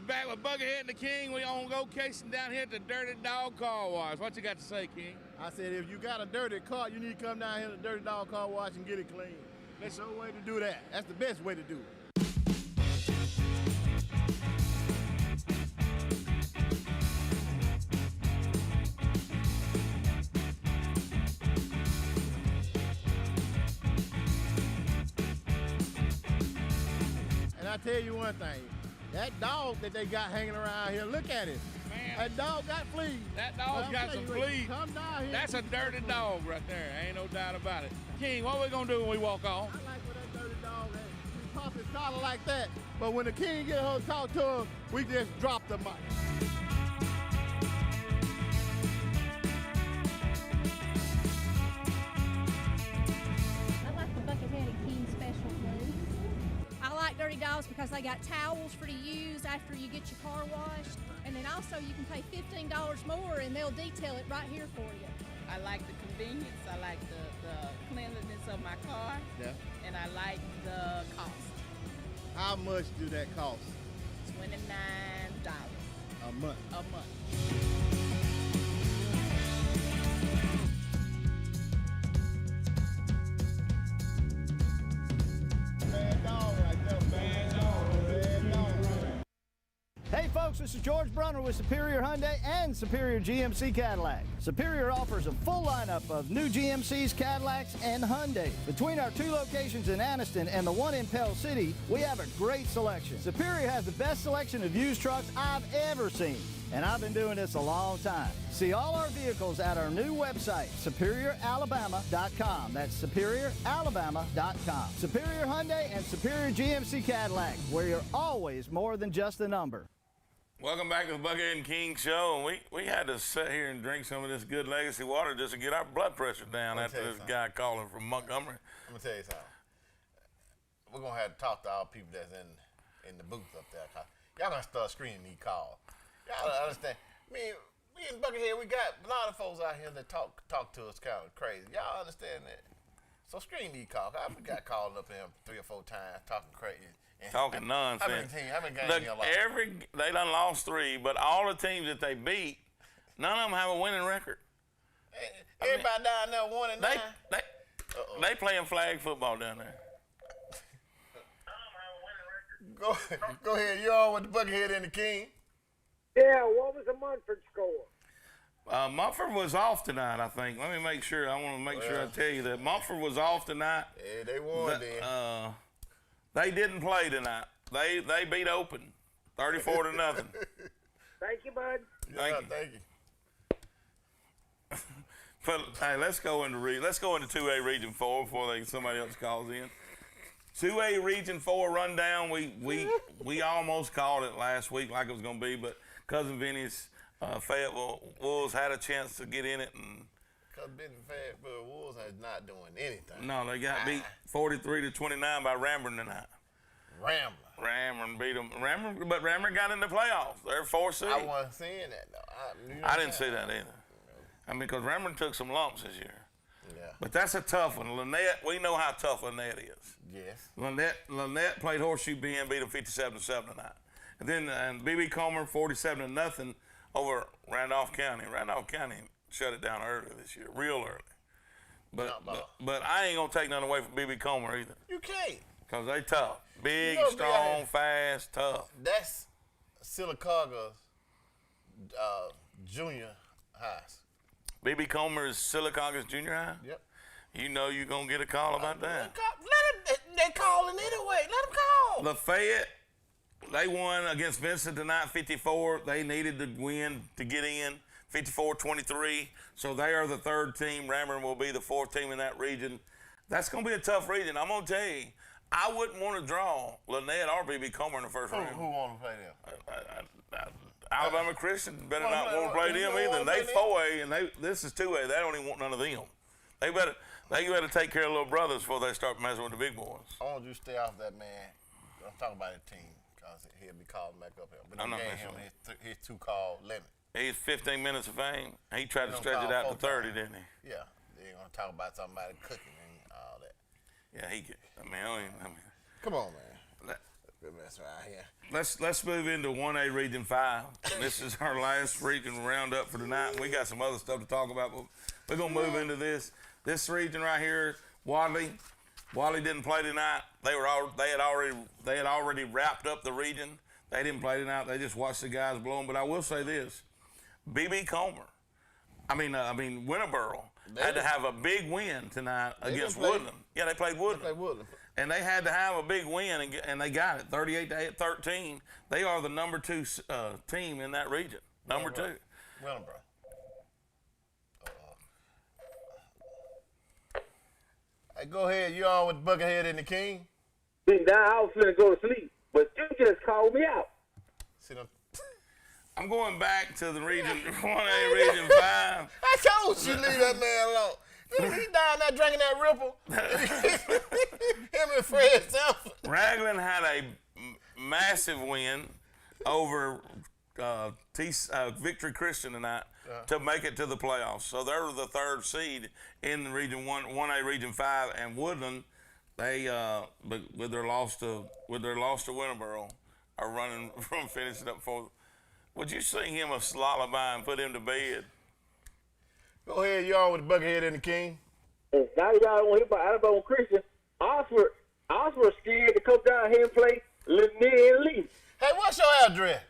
Back with Buckethead and the King. We on location down here at the Dirty Dog Car Wash. What you got to say, King? I said if you got a dirty car, you need to come down here to the Dirty Dog Car Wash and get it clean. That's the way to do that. That's the best way to do it. And I tell you one thing. That dog that they got hanging around here, look at it. Man. That dog got fleas. That dog's got some fleas. Come down here. That's a dirty dog right there. Ain't no doubt about it. King, what we gonna do when we walk on? I like where that dirty dog is. We pop his collar like that, but when the King get her to talk to him, we just drop the mic. I like the Buckethead and King special, please. I like Dirty Dogs because they got towels for to use after you get your car washed. And then also you can pay $15 more and they'll detail it right here for you. I like the convenience. I like the cleanliness of my car. Yeah. And I like the cost. How much do that cost? $29 a month. A month. Hey folks, this is George Brunner with Superior Hyundai and Superior GMC Cadillac. Superior offers a full lineup of new GMCs, Cadillacs, and Hyundai. Between our 2 locations in Anniston and the one in Pell City, we have a great selection. Superior has the best selection of used trucks I've ever seen, and I've been doing this a long time. See all our vehicles at our new website, SuperiorAlabama.com. That's SuperiorAlabama.com. Superior Hyundai and Superior GMC Cadillac, where you're always more than just a number. Welcome back to the Buckethead and King Show. And we had to sit here and drink some of this good legacy water just to get our blood pressure down after this guy calling from Montgomery. I'm going to tell you something. We're going to have to talk to all people that's in the booth up there. Y'all going to start screening these calls. Y'all don't understand. Me in Buckethead, we got a lot of folks out here that talk to us kind of crazy. Y'all understand that? So screen these calls. I got called up here 3 or 4 times talking crazy. Talking nonsense. How many games you lost? They done lost 3, but all the teams that they beat, none of them have a winning record. Everybody down there 1-9. They playing flag football down there. Go ahead. You're on with the Buckethead and the King. Yeah, what was the Munford score? Mumford was off tonight, I think. Let me make sure. I want to make sure I tell you that. Mumford was off tonight. Yeah, they won then. They didn't play tonight. They beat Open 34-0. Thank you, bud. Thank you. But hey, let's go into 2A Region 4 before somebody else calls in. 2A Region 4 rundown. We almost called it last week like it was going to be, but Cousin Vinny's Fayetteville Wolves had a chance to get in it, and Cousin Vinny Fayetteville Wolves is not doing anything. No, they got beat 43-29 by Ramburn tonight. Ramburn beat them. But Ramburn got in the playoffs. They're 4 seed. I wasn't seeing that though. I didn't see that either. I mean, because Ramburn took some lumps this year. Yeah. But that's a tough one. Lynette, we know how tough Lynette is. Yes. Lynette played Horseshoe Bend, beat them 57-7 tonight. And then B.B. Comer 47-0 over Randolph County. Randolph County shut it down early this year, real early. But I ain't gonna take nothing away from B.B. Comer either. You can't. Because they tough. Big, strong, fast, tough. That's Sylacauga's junior highs. B.B. Comer is Sylacauga's junior high? Yep. You know you're going to get a call about that. They calling anyway. Let them call. Lafayette, they won against Vincent tonight, 54. They needed to win to get in, 54-23. So they are the 3rd team. Ramburn will be the 4th team in that region. That's going to be a tough region. I'm going to tell you, I wouldn't want to draw Lynette or B.B. Comer in the first round. Who want to play them? Alabama Christian better not want to play them either. They 4A and this is 2A. They don't even want none of them. They better take care of little brothers before they start messing with the big boys. I want you to stay off that man. I'm talking about the team because he'll be calling back up here. But I'm not gave him his 2-call limit. He's 15 minutes of fame. He tried to stretch it out to 30, didn't he? Yeah. They're going to talk about somebody cooking and all that. Yeah, he could. I mean, come on, man. Mess around here. Let's move into 1A Region 5. This is our last region roundup for tonight. We got some other stuff to talk about, but we're gonna move into this region right here. Wadley didn't play tonight. They had already wrapped up the region. They didn't play tonight. They just watched the guys blow them. But I will say this: B.B. Winterboro had to have a big win tonight against Woodland. Yeah, they played Woodland. And they had to have a big win, and they got it, 38-13. They are the number 2 team in that region, number 2. Willenboro. Hey, go ahead. You on with Buckethead and the King? I was finna go to sleep, but you just called me out. I'm going back to the region 1A, Region 5. I told you leave that man alone. He down there drinking that Ripple. Him and Fred Sanford. Raglan had a massive win over Victory Christian tonight to make it to the playoffs. So they're the 3rd seed in the Region 1A, Region 5, and Woodland. They, with their loss to Winterboro, are running from finishing up for. Would you sing him a lullaby and put him to bed? Go ahead, y'all with the Buckethead and the King. Now y'all don't hear about Alabama Christian. Osford scared to come down here and play Lanier and Lee. Hey, what's your address?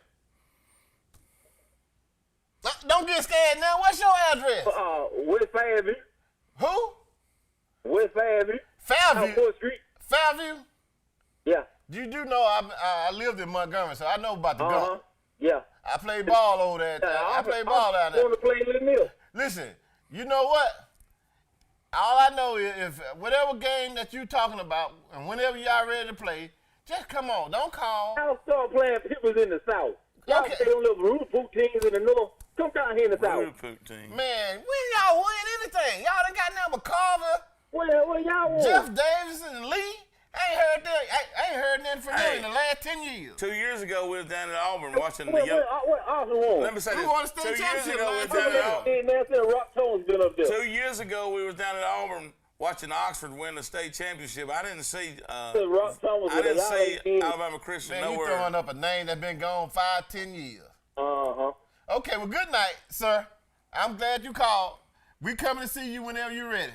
Don't get scared now. What's your address? West Fairview. Who? West Fairview. Fairview? Street. Fairview? Yeah. You do know I lived in Montgomery, so I know about the gun. Yeah. I played ball over there. I played ball down there. I want to play Lanier. Listen, you know what? All I know is if whatever game that you're talking about, and whenever y'all ready to play, just come on. Don't call. I'll start playing people in the South. Y'all stay on little Rudepoot teams in the North. Come down here in the South. Rudepoot team. Man, when y'all win anything? Y'all done got nothing but Carver, What y'all want? Jeff Davidson, and Lee. I ain't heard nothing from them in the last 10 years. 2 years ago, we was down at Auburn watching the young. Let me say this. 2 years ago, we was down at Auburn. 2 years ago, we was down at Auburn watching Oxford win the state championship. I didn't see. Alabama Christian Man, nowhere. you throwing up a name that's been gone 5-10 years. Uh-huh. Okay, well, good night, sir. I'm glad you called. We coming to see you whenever you're ready.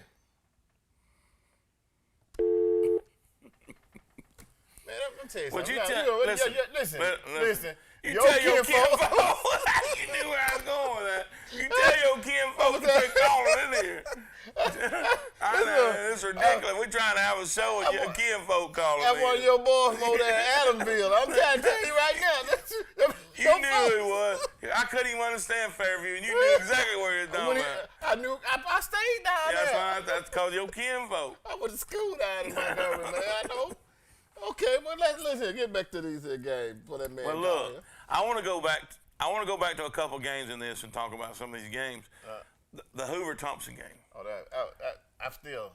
Man, I'm tell you something. Listen. You tell your kinfolk. You knew where I was going with that. You tell your kinfolk to quit calling in here. I know, it's ridiculous. We're trying to have a show and your kinfolk calling in. That's one of your boys from over there in Adamsville. I'm trying to tell you right now. You knew who it was. I couldn't even understand Fairview, and you knew exactly where it's down there. I stayed down there. That's fine. That's because your kinfolk. I went to school down in Montgomery, man. I know. Okay, well let's get back to these games. For that man. Well, look, I want to go back. I want to go back to a couple games in this and talk about some of these games. The Hoover Thompson game. Oh, I still.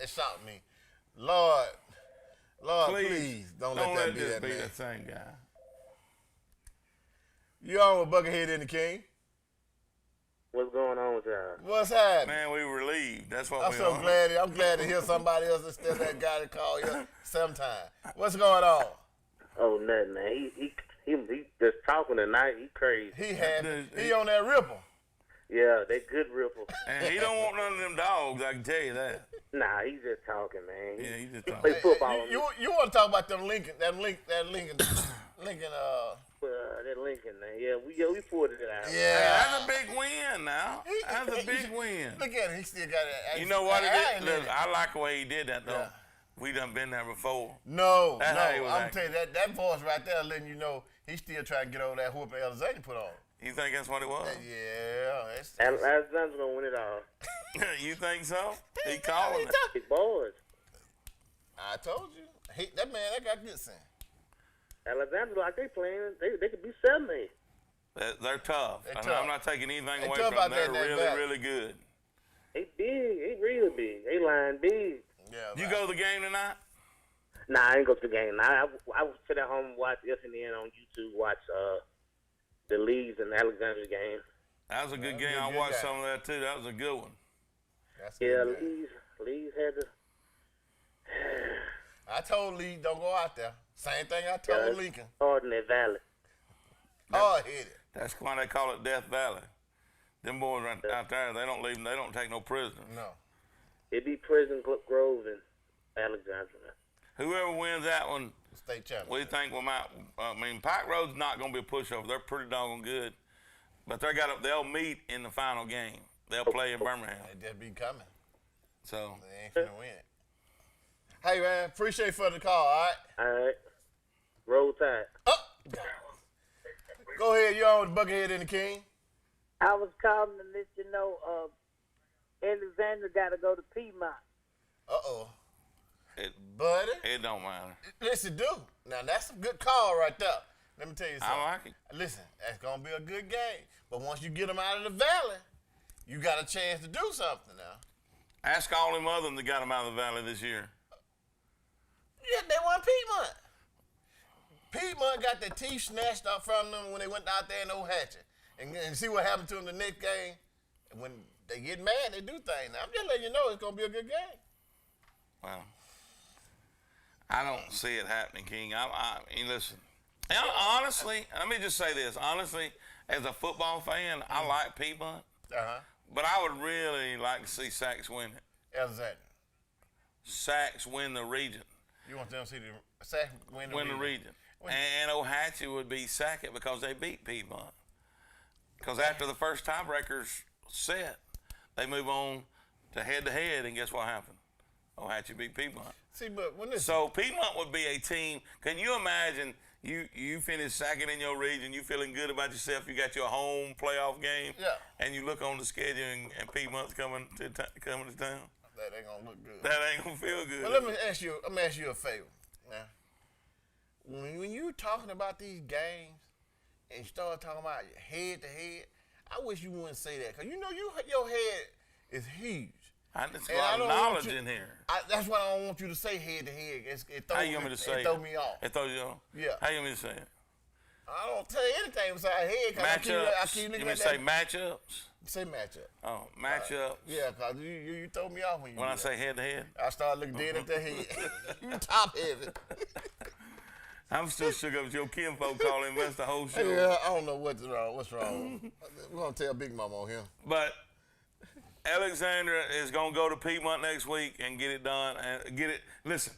It shocked me. Lord, please don't let that be that man. That same guy. You on with Buckethead and the King? What's going on with y'all? What's happening? Man, we relieved. That's what I'm glad to hear somebody else instead of that guy that called you sometime. What's going on? Oh, nothing, man. He just talking tonight. He crazy. He on that ripple. Yeah, they good ripple. And he don't want none of them dogs, I can tell you that. Nah, he's just talking, man. Yeah, he's just he talking. play football. You want to talk about them Lincoln? That Lincoln. That Lincoln, man. Yeah, we pulled it out. Yeah, that's a big win now. That's a big win. Look at him. He still got it. You know what it is? Look, I like the way he did that, though. Yeah. We done been there before. No. I'm telling you, that voice right there letting you know he's still trying to get over that whooping Alexander put on. You think that's what it was? Yeah. Alexander's going to win it all. You think so? He calling it. His boys. I told you. That got good sense. Alexander, like they playing, they could be 70. They're tough. I'm not taking anything away from them. They're really, really good. They big. They really big. They line big. Yeah. You go to the game tonight? Nah, I ain't go to the game. Nah, I would sit at home and watch SNN on YouTube, watch the Leeds and Alexander game. That was a good game. I watched some of that too. That was a good one. Leeds had to. I told Lee don't go out there. Same thing I told Lincoln. Ordinary Valley. Hit it. That's why they call it Death Valley. Them boys out there, they don't leave. They don't take no prisoners. No. It be Prison Grove and Alexandria. Whoever wins that one, state champion. We think we might. Pike Road's not going to be a pushover. They're pretty doggone good, but they'll meet in the final game. They'll play in Birmingham. They just be coming. So they ain't finna win it. Hey man, appreciate for the call. All right. Roll Tide. Go ahead. You on with Buckethead and the King? I was calling to let you know Alexander got to go to Piedmont. Buddy? It don't matter. Listen, dude. Now, that's a good call right there. Let me tell you something. I like it. Listen, that's going to be a good game. But once you get them out of the valley, you got a chance to do something now. Ask all them others that got them out of the valley this year. Yeah, they won Piedmont. Piedmont got their teeth snatched up from them when they went out there in Ohatchee. And see what happened to them the next game? When they get mad, they do things. Now, I'm just letting you know it's going to be a good game. Well, I don't see it happening, King. I mean, listen. Honestly, let me just say this. Honestly, as a football fan, I like Piedmont. But I would really like to see Sacs win it. Alexander. Sacs win the region. You want them to see the Sacs win the region? And Ohatchee would be second because they beat Piedmont. Because after the first tiebreaker's set, they move on to head-to-head, and guess what happened? Ohatchee beat Piedmont. See, but when this so Piedmont would be a team. Can you imagine you finish second in your region, you feeling good about yourself, you got your home playoff game, and you look on the schedule and Piedmont's coming to town? That ain't gonna look good. That ain't gonna feel good. Well, let me ask you a favor. Now, when you talking about these games and you start talking about head to head, I wish you wouldn't say that, because you know your head is huge. There's a lot of knowledge in here. That's why I don't want you to say head to head. It throw me off. It throws you off? Yeah. How you want me to say it? I don't tell you anything besides head. Matchups. You want me to say matchups? Say matchup. Oh, matchup. Yeah, because you throw me off when you When do I say head-to-head? I start looking dead at the head. You top heavy. I'm still shook up with your kinfolk calling us the whole show. Yeah, I don't know what's wrong. We're going to tell Big Mama on him. But Alexandria is going to go to Piedmont next week and get it done. And get it. Listen,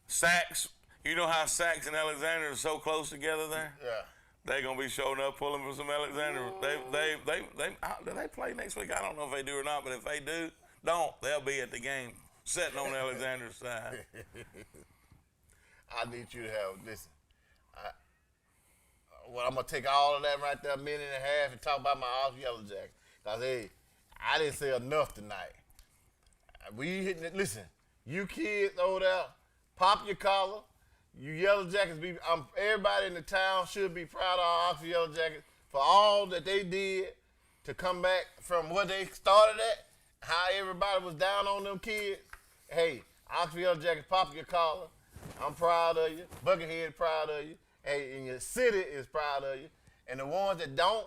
Sachs, you know how Sachs and Alexandria are so close together there? Yeah. They're going to be showing up pulling for some Alexandria. Do they play next week? I don't know if they do or not, but if they do, they'll be at the game sitting on Alexandria's side. I need you to have, listen, I'm going to take all of that right there, a minute and a half, and talk about my Ox Yellow Jacket. Because, hey, I didn't say enough tonight. Listen, you kids over there, pop your collar. You Yellow Jackets, everybody in the town should be proud of our Ox Yellow Jackets for all that they did to come back from what they started at, how everybody was down on them kids. Hey, Ox Yellow Jackets, pop your collar. I'm proud of you. Buckethead proud of you. Hey, and your city is proud of you. And the ones that don't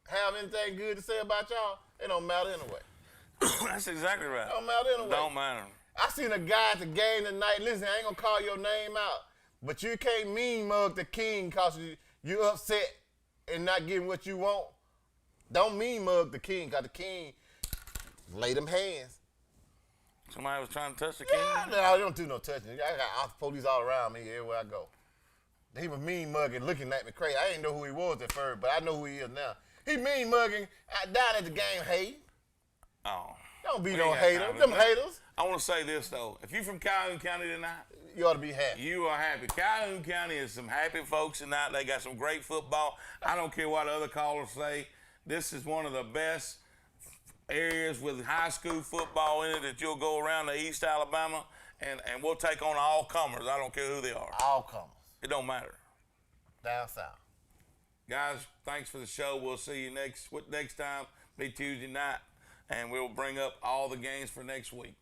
have anything good to say about y'all, it don't matter anyway. That's exactly right. Don't matter anyway. Don't matter. I seen a guy at the game tonight. Listen, I ain't gonna call your name out, but you can't mean mug the king because you upset and not getting what you want. Don't mean mug the king because the king lay them hands. Somebody was trying to touch the king? No, I don't do no touching. I got police all around me everywhere I go. He was mean mugging, looking at me crazy. I didn't know who he was at first, but I know who he is now. He mean mugging down at the game, hating. Oh. Don't be no hater. Them haters. I want to say this, though. If you're from Calhoun County tonight, you ought to be happy. You are happy. Calhoun County is some happy folks tonight. They got some great football. I don't care what other callers say. This is one of the best areas with high school football in it that you'll go around to East Alabama, and we'll take on all comers. I don't care who they are. All comers. It don't matter. Down south. Guys, thanks for the show. We'll see you next time. Be Tuesday night, and we'll bring up all the games for next week.